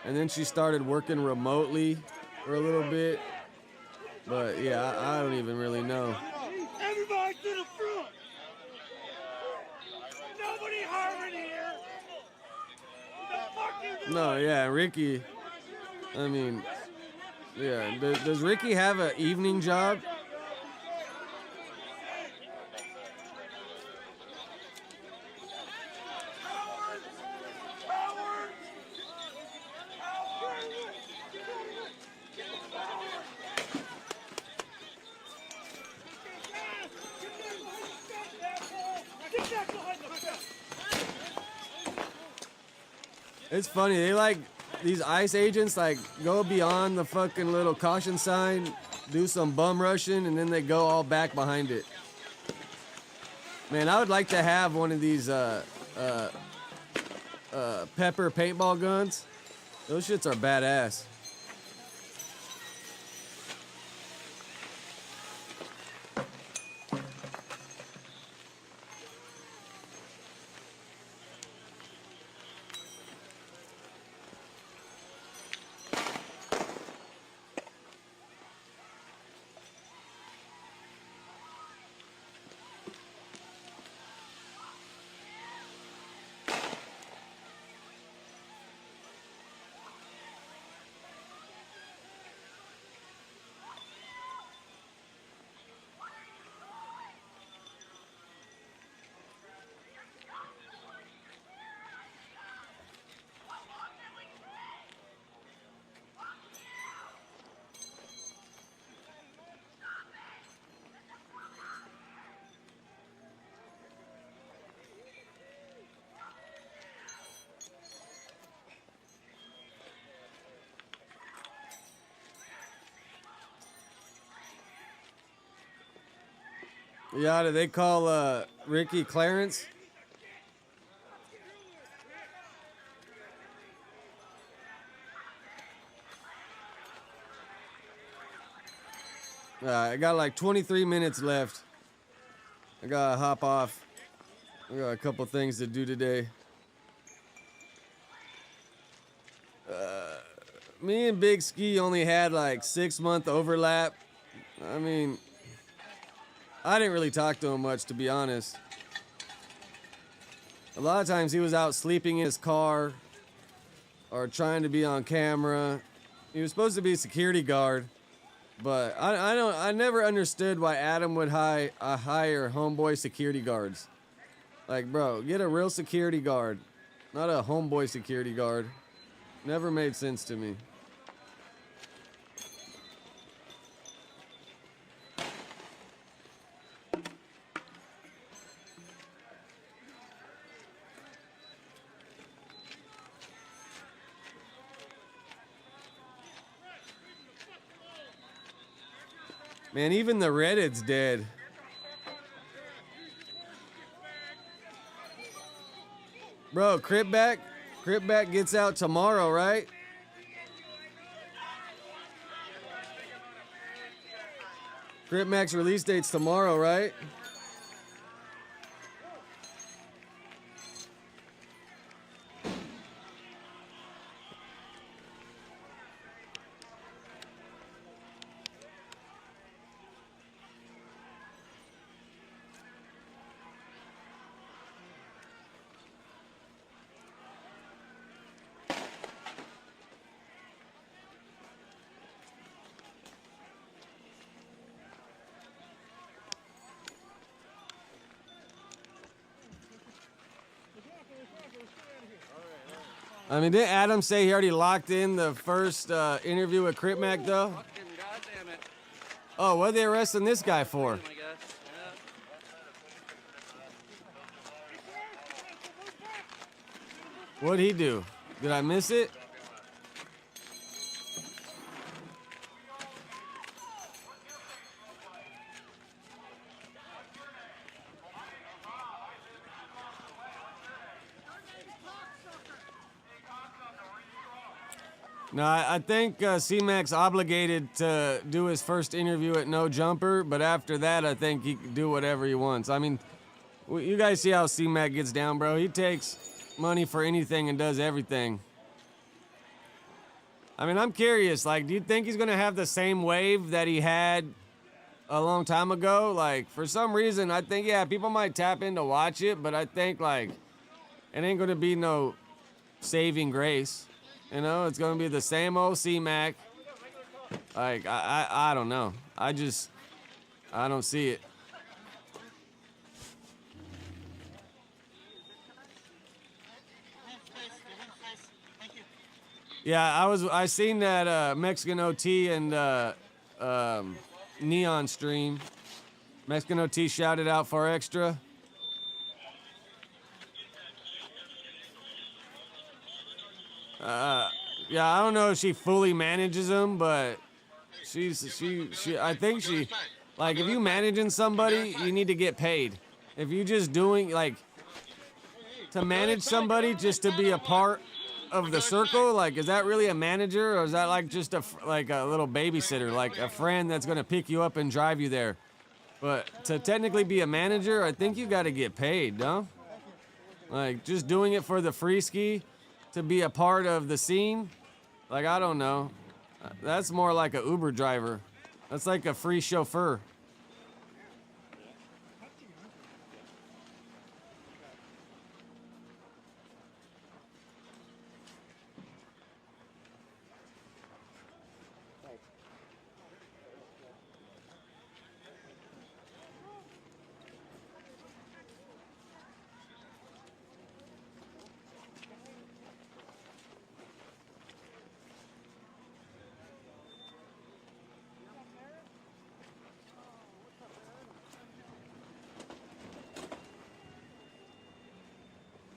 and then she started working remotely for a little bit. But yeah, I don't even really know. Everybody to the front. Nobody harming here. The fuck is No, yeah, Ricky. I mean, yeah. Does Ricky have an evening job? It's funny, they like, these ICE agents like go beyond the fucking little caution sign, do some bum rushing, and then they go all back behind it. Man, I would like to have one of these pepper paintball guns. Those shits are badass. Yeah, do they call Ricky Clarence? I got like 23 minutes left. I gotta hop off. I got a couple things to do today. Me and Big Ski only had like 6-month overlap. I mean, I didn't really talk to him much, to be honest. A lot of times he was out sleeping in his car or trying to be on camera. He was supposed to be a security guard, but I never understood why Adam would hire homeboy security guards. Like, bro, get a real security guard, not a homeboy security guard. Never made sense to me. Man, even the Reddit's dead. Bro, Cripback gets out tomorrow, right? Cripback's release date's tomorrow, right? I mean, didn't Adam say he already locked in the first interview with Cripmac, though? Oh, what are they arresting this guy for? What'd he do? Did I miss it? No, I think C-Mac's obligated to do his first interview at No Jumper, but after that, I think he can do whatever he wants. I mean, you guys see how C-Mac gets down, bro. He takes money for anything and does everything. I mean, I'm curious, like, do you think he's going to have the same wave that he had a long time ago? Like, for some reason, I think, yeah, people might tap in to watch it, but I think, like, it ain't going to be no saving grace. You know, it's going to be the same old C-Mac. Like, I don't know. I don't see it. Yeah, I seen that Mexican OT and Neon stream. Mexican OT shouted out for extra. Yeah, I don't know if she fully manages them, but she I think she, like, if you managing somebody, you need to get paid. If you just doing, like, to manage somebody just to be a part of the circle, like, is that really a manager, or is that like just a little babysitter, like a friend that's gonna pick you up and drive you there? But to technically be a manager, I think you got to get paid, no? Like, just doing it for the free ski to be a part of the scene, like, I don't know. That's more like a Uber driver. That's like a free chauffeur.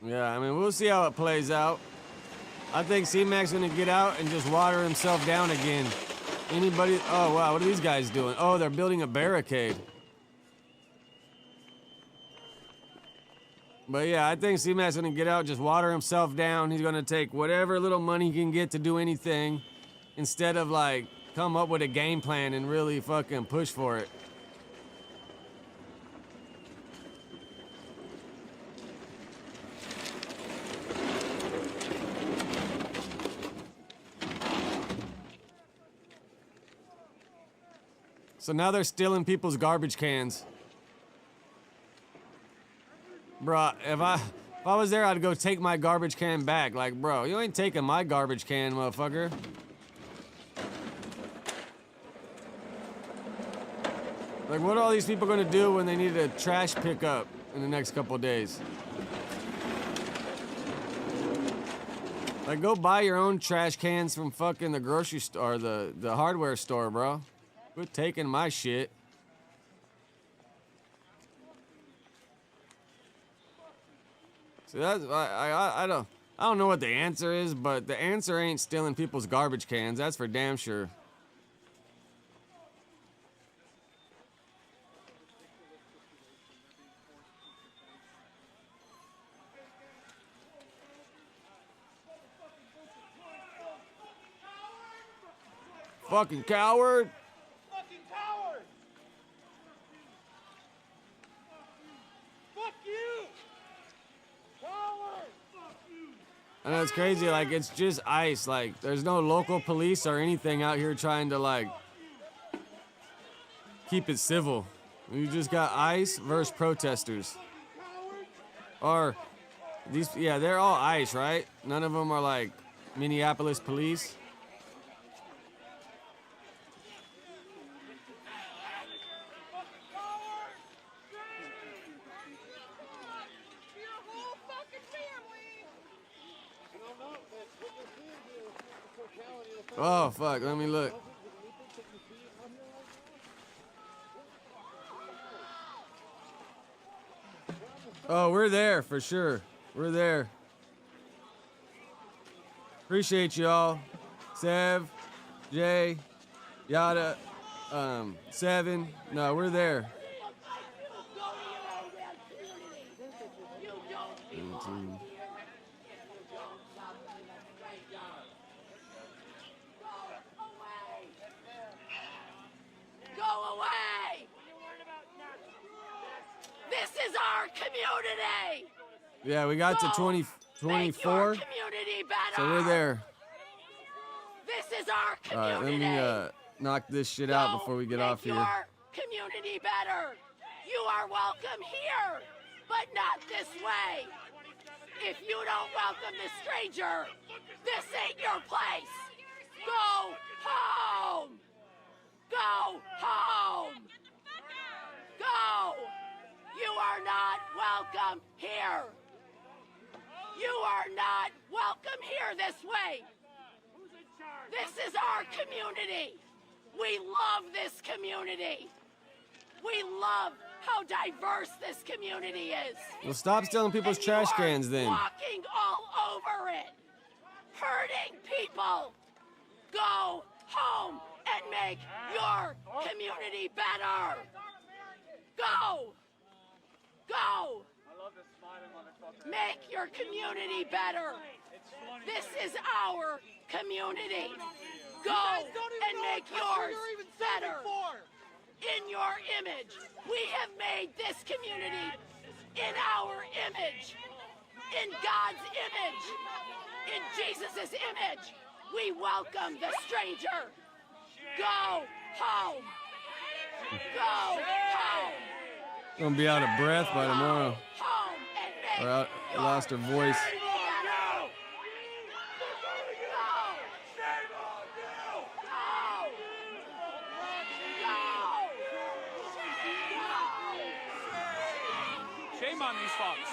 Yeah, I mean, we'll see how it plays out. I think C-Mac's gonna get out and just water himself down again. Anybody? Oh, wow, what are these guys doing? Oh, they're building a barricade. But yeah, I think C-Mac's gonna get out, just water himself down. He's gonna take whatever little money he can get to do anything, instead of like come up with a game plan and really fucking push for it. So now they're stealing people's garbage cans. Bruh, if I was there, I'd go take my garbage can back. Like, bro, you ain't taking my garbage can, motherfucker. Like, what are all these people gonna do when they need a trash pickup in the next couple of days? Like, go buy your own trash cans from fucking the grocery store, the hardware store, bro. Quit taking my shit. So that's I don't know what the answer is, but the answer ain't stealing people's garbage cans. That's for damn sure. Fucking coward. Fucking coward! Fuck you! Coward! Fuck you! I know it's crazy, like, it's just ICE. Like, there's no local police or anything out here trying to, like, keep it civil. You just got ICE versus protesters. Or, these, yeah, they're all ICE, right? None of them are, like, Minneapolis police. Oh, fuck, let me look. Oh, we're there for sure. We're there. Appreciate y'all. Sev, Jay, Yada, Seven. No, we're there. Go away! This is our community! Yeah, we got to 24. So we're there. This is our All right, let me knock this shit out before we get off here. Your community better. You are welcome here, but not this way. If you don't welcome the stranger, this ain't your place. Go home. Go home. Go. You are not welcome here. You are not welcome here this way. This is our community. We love this community. We love how diverse this community is. Well, stop stealing people's trash cans then. Walking all over it. Hurting people. Go home and make your community better. Go. Go. Make your community better. This is our community. Go and make yours better. In your image. We have made this community in our image. In God's image. In Jesus' image. We welcome the stranger. Go home. Go home. Gonna be out of breath by tomorrow. Home and make Lost her voice. Shame on these folks.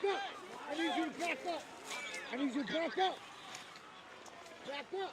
Back up. I need you to back up. I need you to back up. Back up.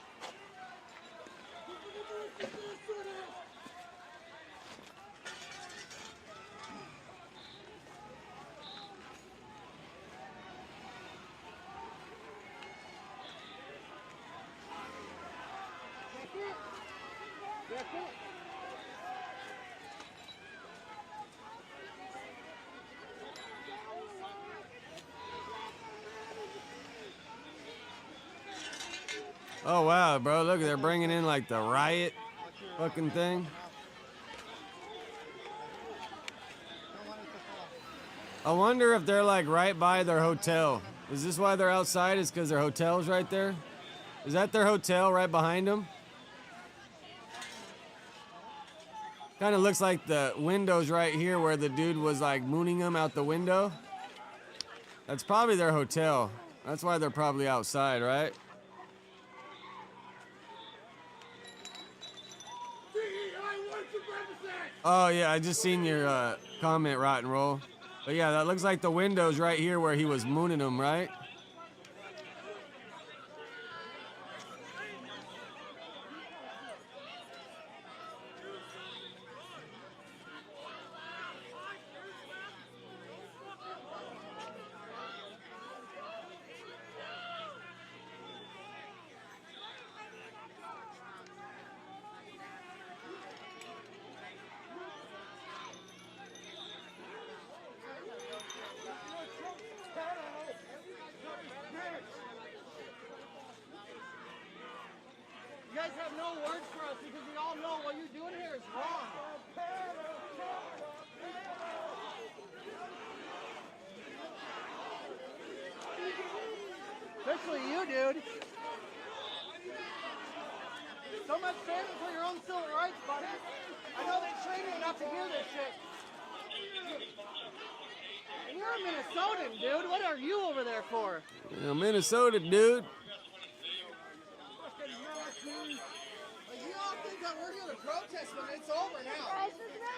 Oh wow, bro! Look, they're bringing in like the Riot fucking thing. I wonder if they're like right by their hotel. Is this why they're outside? Is because their hotel's right there? Is that their hotel right behind them? Kind of looks like the windows right here where the dude was like mooning them out the window. That's probably their hotel. That's why they're probably outside, right? Oh yeah, I just seen your comment, Rotten Roll. But yeah, that looks like the windows right here where he was mooning them, right? You guys have no words for us because we all know what you're doing here is wrong. Especially you, dude. So much standing for your own civil rights, buddy. I know they train you enough to hear this shit. And you're a Minnesotan, dude. What are you over there for? Yeah, Minnesota, dude. Like, you all think that we're here to protest, but it's over now. Price is right.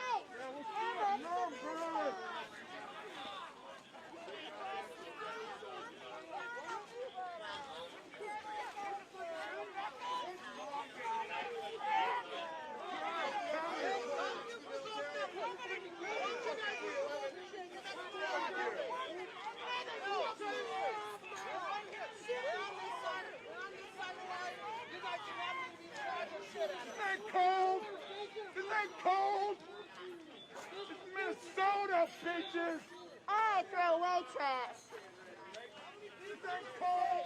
Cold? Isn't that cold? It's Minnesota, bitches! I throw away trash. Isn't that cold?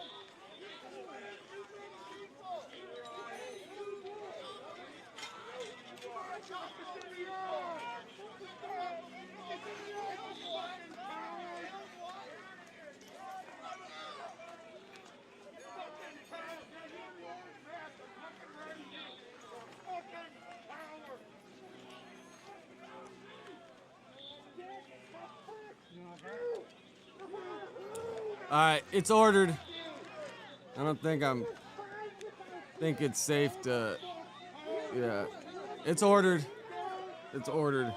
All right, it's ordered. I don't think think it's safe to, yeah, it's ordered. It's ordered.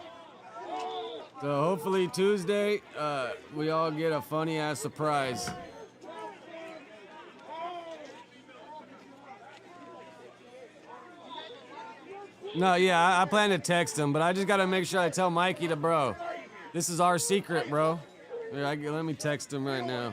So hopefully Tuesday, we all get a funny ass surprise. No, yeah, I plan to text him, but I just gotta make sure I tell Mikey to, bro, this is our secret, bro. Yeah, let me text him right now.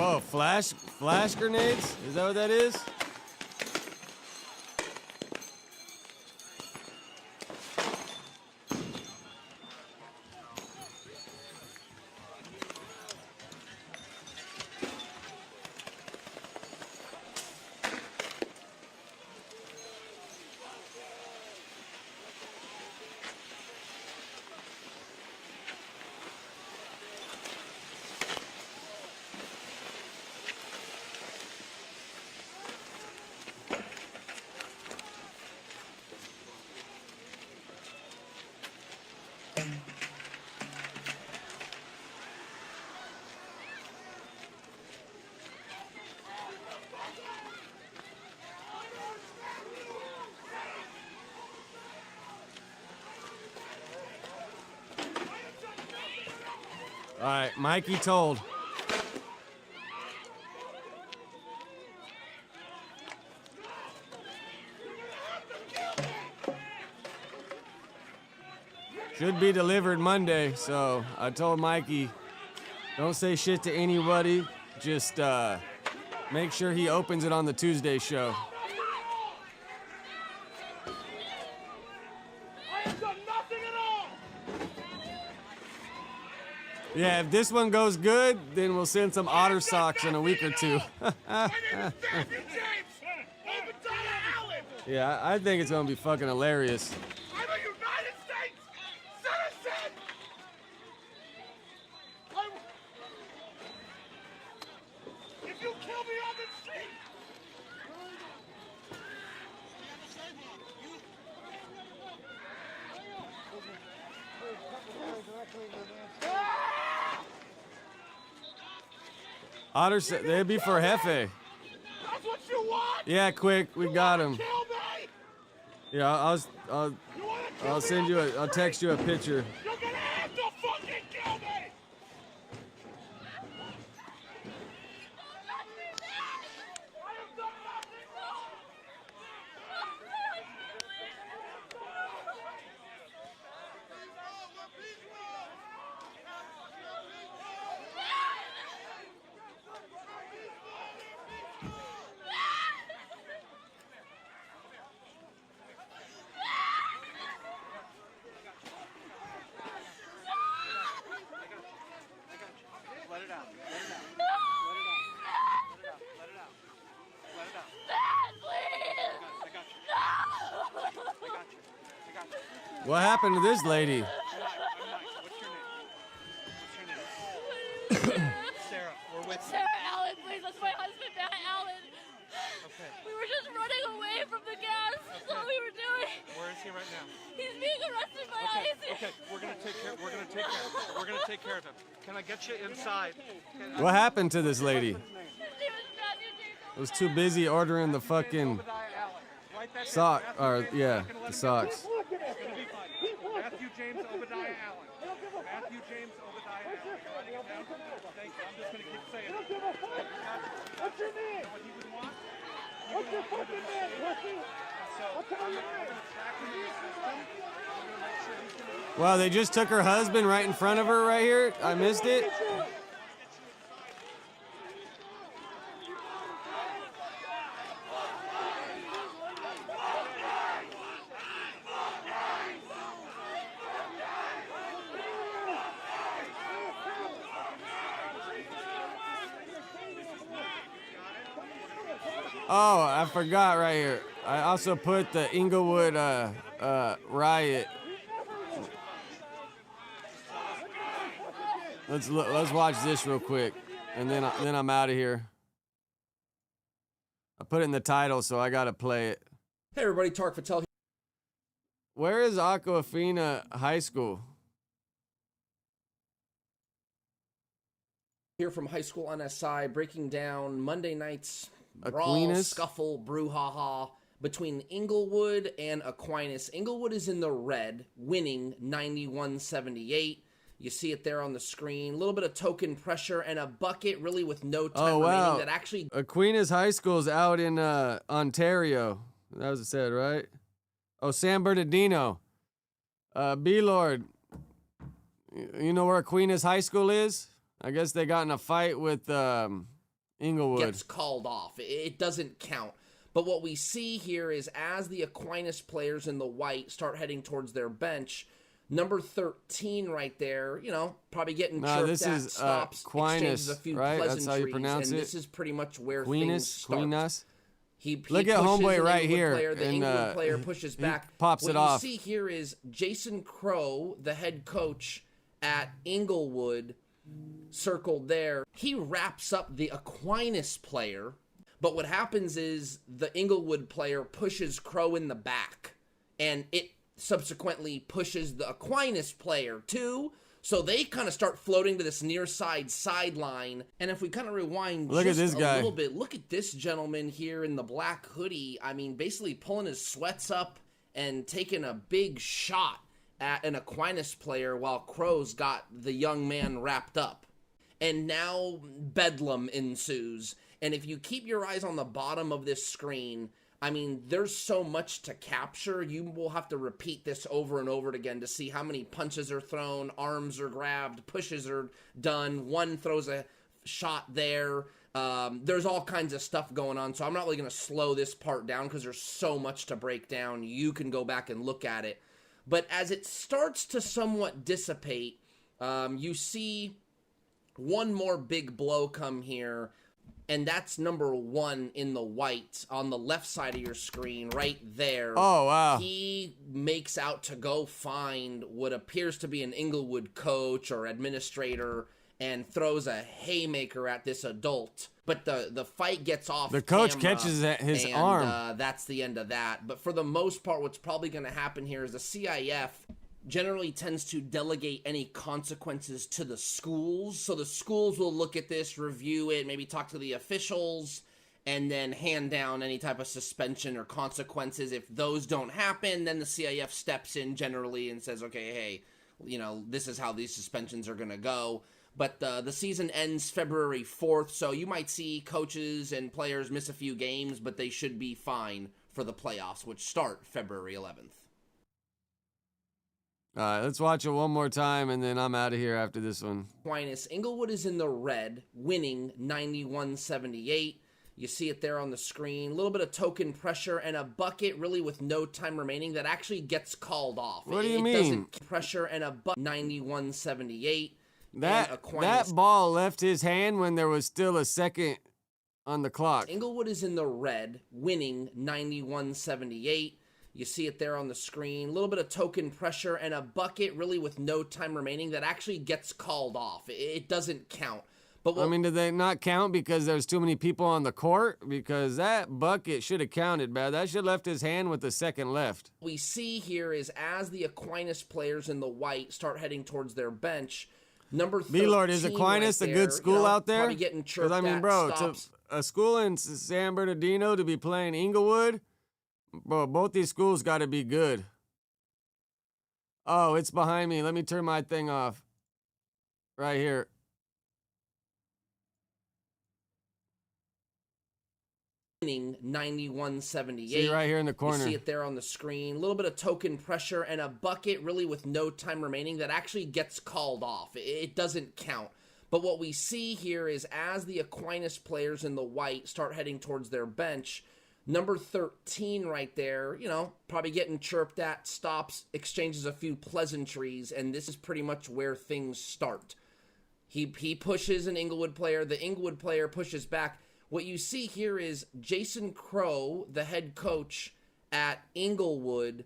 Whoa, flash grenades? Is that what that is? All right, Mikey told. Should be delivered Monday, so I told Mikey, don't say shit to anybody. Just make sure he opens it on the Tuesday show. Yeah, if this one goes good, then we'll send some otter socks in a week or two. Yeah, I think it's gonna be fucking hilarious. I'm a United States citizen! If you kill me on the street! Otter, they'd be for Hefe. That's what you want? Yeah, quick, we got him. Kill me? Yeah, I'll send you I'll text you a picture. You're gonna have to fucking kill me! What happened to this lady? Sarah, we're with you. Sarah Allen, please. That's my husband, Matt Allen. Okay. We were just running away from the gas. That's all we were doing. Where is he right now? He's being arrested by Okay, ICE. okay, we're gonna take care of him. Can I get you inside? What happened to this lady? I was too busy ordering the fucking sock, or yeah, the socks. Matthew James Obadiah Allen. Matthew James Obadiah Allen. Writing it down? Thank you. I'm just gonna keep saying it. What's your name? What he would want? What's your fucking name, pussy? So we're gonna track him in the system. We're gonna make sure he's gonna be. Wow, they just took her husband right in front of her right here. I missed it. Oh, I forgot right here. I also put the Inglewood Riot. Let's watch this real quick, and then I'm out of here. I put it in the title, so I gotta play it. Hey everybody, Tark Patel. Where is Aquafina High School? Here from High School on SI, breaking down Monday night's brawl, Aquinas? scuffle, brouhaha between Inglewood and Aquinas. Inglewood is in the red, winning 91-78. You see it there on the screen. A little bit of token pressure and a bucket really with no time remaining that actually... Aquinas High School's out in Ontario. That was it said, right? Oh, San Bernardino. B-Lord, you know where Aquinas High School is? I guess they got in a fight with Inglewood gets called off. It doesn't count. But what we see here is as the Aquinas players in the white start heading towards their bench, number 13 right there, you know, probably getting chirped this at, is stops, Aquinas, exchanges a few right? pleasantries, That's how you pronounce and it? this is pretty much where things Aquinas, start. Aquinas. He Look at pushes homeboy an right Inglewood here, player, the and, Inglewood player pushes he back. pops what it off. you see here is Jason Crow, the head coach at Inglewood, circled there. He wraps up the Aquinas player, but what happens is the Inglewood player pushes Crow in the back, and it subsequently pushes the Aquinas player too. So they kind of start floating to this near side sideline. And if we kind of rewind Look at just this guy. a little bit, look at this gentleman here in the black hoodie. I mean, basically pulling his sweats up and taking a big shot at an Aquinas player while Crow's got the young man wrapped up. And now bedlam ensues. And if you keep your eyes on the bottom of this screen, I mean, there's so much to capture. You will have to repeat this over and over again to see how many punches are thrown, arms are grabbed, pushes are done. One throws a shot there. There's all kinds of stuff going on. So I'm not really going to slow this part down because there's so much to break down. You can go back and look at it. But as it starts to somewhat dissipate, you see one more big blow come here. And that's number 1 in the white on the left side of your screen right there. Oh, wow. He makes out to go find what appears to be an Inglewood coach or administrator and throws a haymaker at this adult. But the fight gets off The coach camera, catches at his and, arm. That's the end of that. But for the most part, what's probably going to happen here is the CIF generally tends to delegate any consequences to the schools. So the schools will look at this, review it, maybe talk to the officials, and then hand down any type of suspension or consequences. If those don't happen, then the CIF steps in generally and says, okay, hey, you know, this is how these suspensions are going to go. But the season ends February 4th, so you might see coaches and players miss a few games, but they should be fine for the playoffs, which start February 11th. All right, let's watch it one more time, and then I'm out of here after this one. Aquinas, Inglewood is in the red, winning 91-78. You see it there on the screen. A little bit of token pressure and a bucket really with no time remaining that actually gets called off. What do you mean? Doesn't pressure and a bucket 91-78. That ball left his hand when there was still a second on the clock. Inglewood is in the red, winning 91-78. You see it there on the screen. A little bit of token pressure and a bucket really with no time remaining that actually gets called off. It doesn't count. But I mean, did they not count because there's too many people on the court? Because that bucket should have counted, man. That should have left his hand with a second left. What we see here is as the Aquinas players in the white start heading towards their bench, number 13 B-Lord, is Aquinas right a there, good school out there? Probably getting chirped I mean, at, bro, stops. to a school in San Bernardino to be playing Inglewood, bro, both these schools got to be good. Oh, it's behind me. Let me turn my thing off. Right here. Winning 91-78. See right here in the corner. You see it there on the screen. A little bit of token pressure and a bucket really with no time remaining that actually gets called off. It doesn't count. But what we see here is as the Aquinas players in the white start heading towards their bench, number 13 right there, you know, probably getting chirped at, stops, exchanges a few pleasantries, and this is pretty much where things start. He pushes an Inglewood player. The Inglewood player pushes back. What you see here is Jason Crow, the head coach at Inglewood,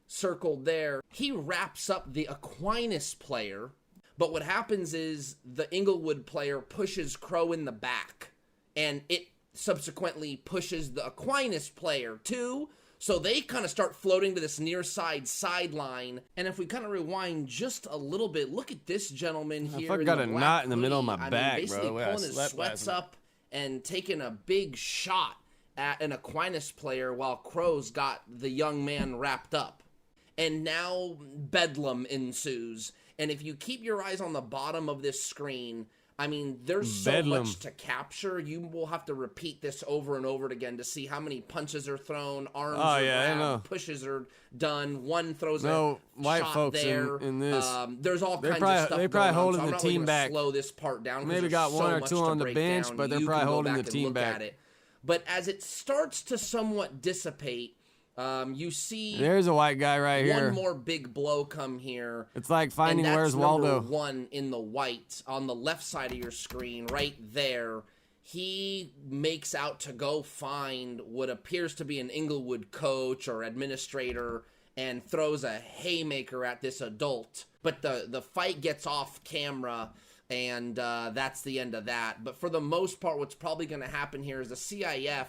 circled there. He wraps up the Aquinas player, but what happens is the Inglewood player pushes Crow in the back, and it subsequently pushes the Aquinas player too. So they kind of start floating to this near side sideline. And if we kind of rewind just a little bit, look at this gentleman here. I got a knot in the middle of my back, basically bro. pulling his sweats up and taking a big shot at an Aquinas player while Crow's got the young man wrapped up. And now bedlam ensues. And if you keep your eyes on the bottom of this screen, I mean, there's so Bedlam. much to capture. You will have to repeat this over and over again to see how many punches are thrown, arms are grabbed, pushes are done. One throws no a white shot folks there. in this. There's all They're kinds probably, of stuff they're going probably on. holding So I'm the not really team gonna back. slow this part down. 'Cause Maybe there's got so one or much two to on the break bench, down. but they're You probably can go holding the back and team look back. at it. But as it starts to somewhat dissipate, you see There's a white guy right here. one more big blow come here. It's like finding and that's Where's number Waldo. one in the white on the left side of your screen, right there. He makes out to go find what appears to be an Inglewood coach or administrator and throws a haymaker at this adult. But the fight gets off camera, and that's the end of that. But for the most part, what's probably going to happen here is the CIF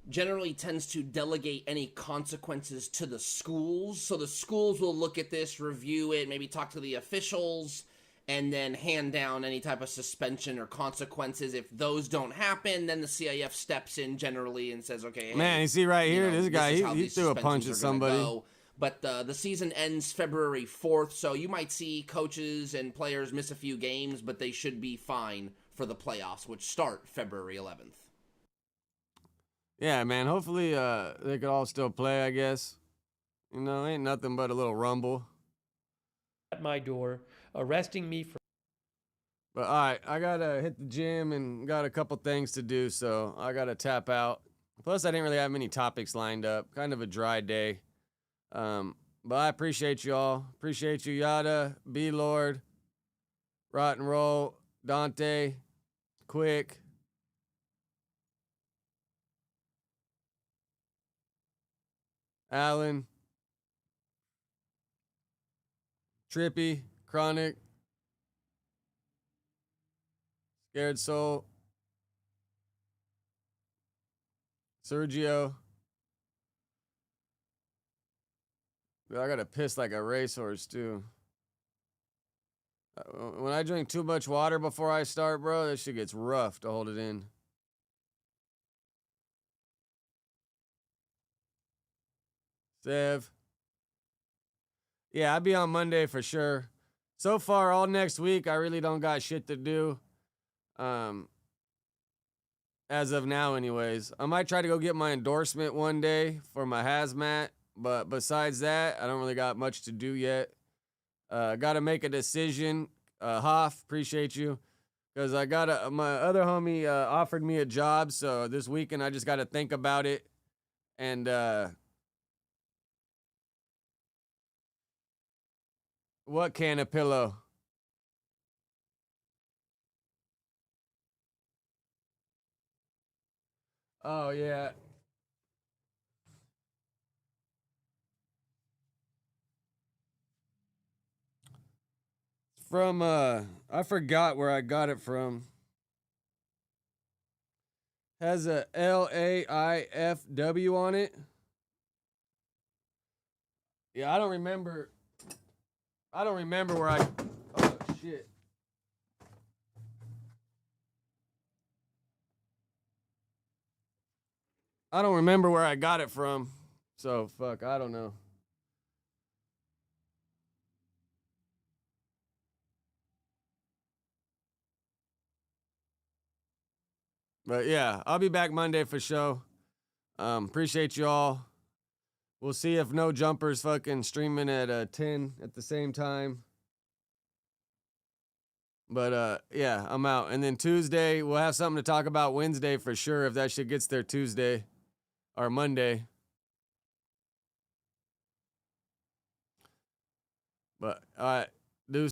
generally tends to delegate any consequences to the schools. So the schools will look at this, review it, maybe talk to the officials, and then hand down any type of suspension or consequences. If those don't happen, then the CIF steps in generally and says, okay, hey, Man, you see right here, this guy, is how he these threw a punch suspensions at are gonna somebody. go. But the season ends February 4th, so you might see coaches and players miss a few games, but they should be fine for the playoffs, which start February 11th. Yeah, man, hopefully they could all still play, I guess. You know, ain't nothing but a little rumble. At my door, arresting me for... But all right, I gotta hit the gym and got a couple things to do, so I gotta tap out. Plus, I didn't really have many topics lined up. Kind of a dry day. But I appreciate y'all. Appreciate you, Yada, B-Lord, Rot and Roll, Dante, Quick. Alan, Trippy, Chronic, Scared Soul, Sergio. Dude, I gotta piss like a racehorse too. When I drink too much water before I start, bro, that shit gets rough to hold it in. Sev. Yeah, I'll be on Monday for sure. So far, all next week, I really don't got shit to do. As of now, anyways. I might try to go get my endorsement one day for my hazmat. But besides that, I don't really got much to do yet. Got to make a decision. Hoff, appreciate you. Because my other homie offered me a job. So this weekend, I just got to think about it. And what can of pillow? Oh, yeah. From, I forgot where I got it from. Has a LAIFW on it. Yeah, I don't remember where I, oh, shit. I don't remember where I got it from. So, fuck, I don't know. But yeah, I'll be back Monday for sure. Appreciate you all. We'll see if No Jumper's fucking streaming at 10 at the same time. But yeah, I'm out. And then Tuesday, we'll have something to talk about Wednesday for sure if that shit gets there Tuesday or Monday. But all right, deuce.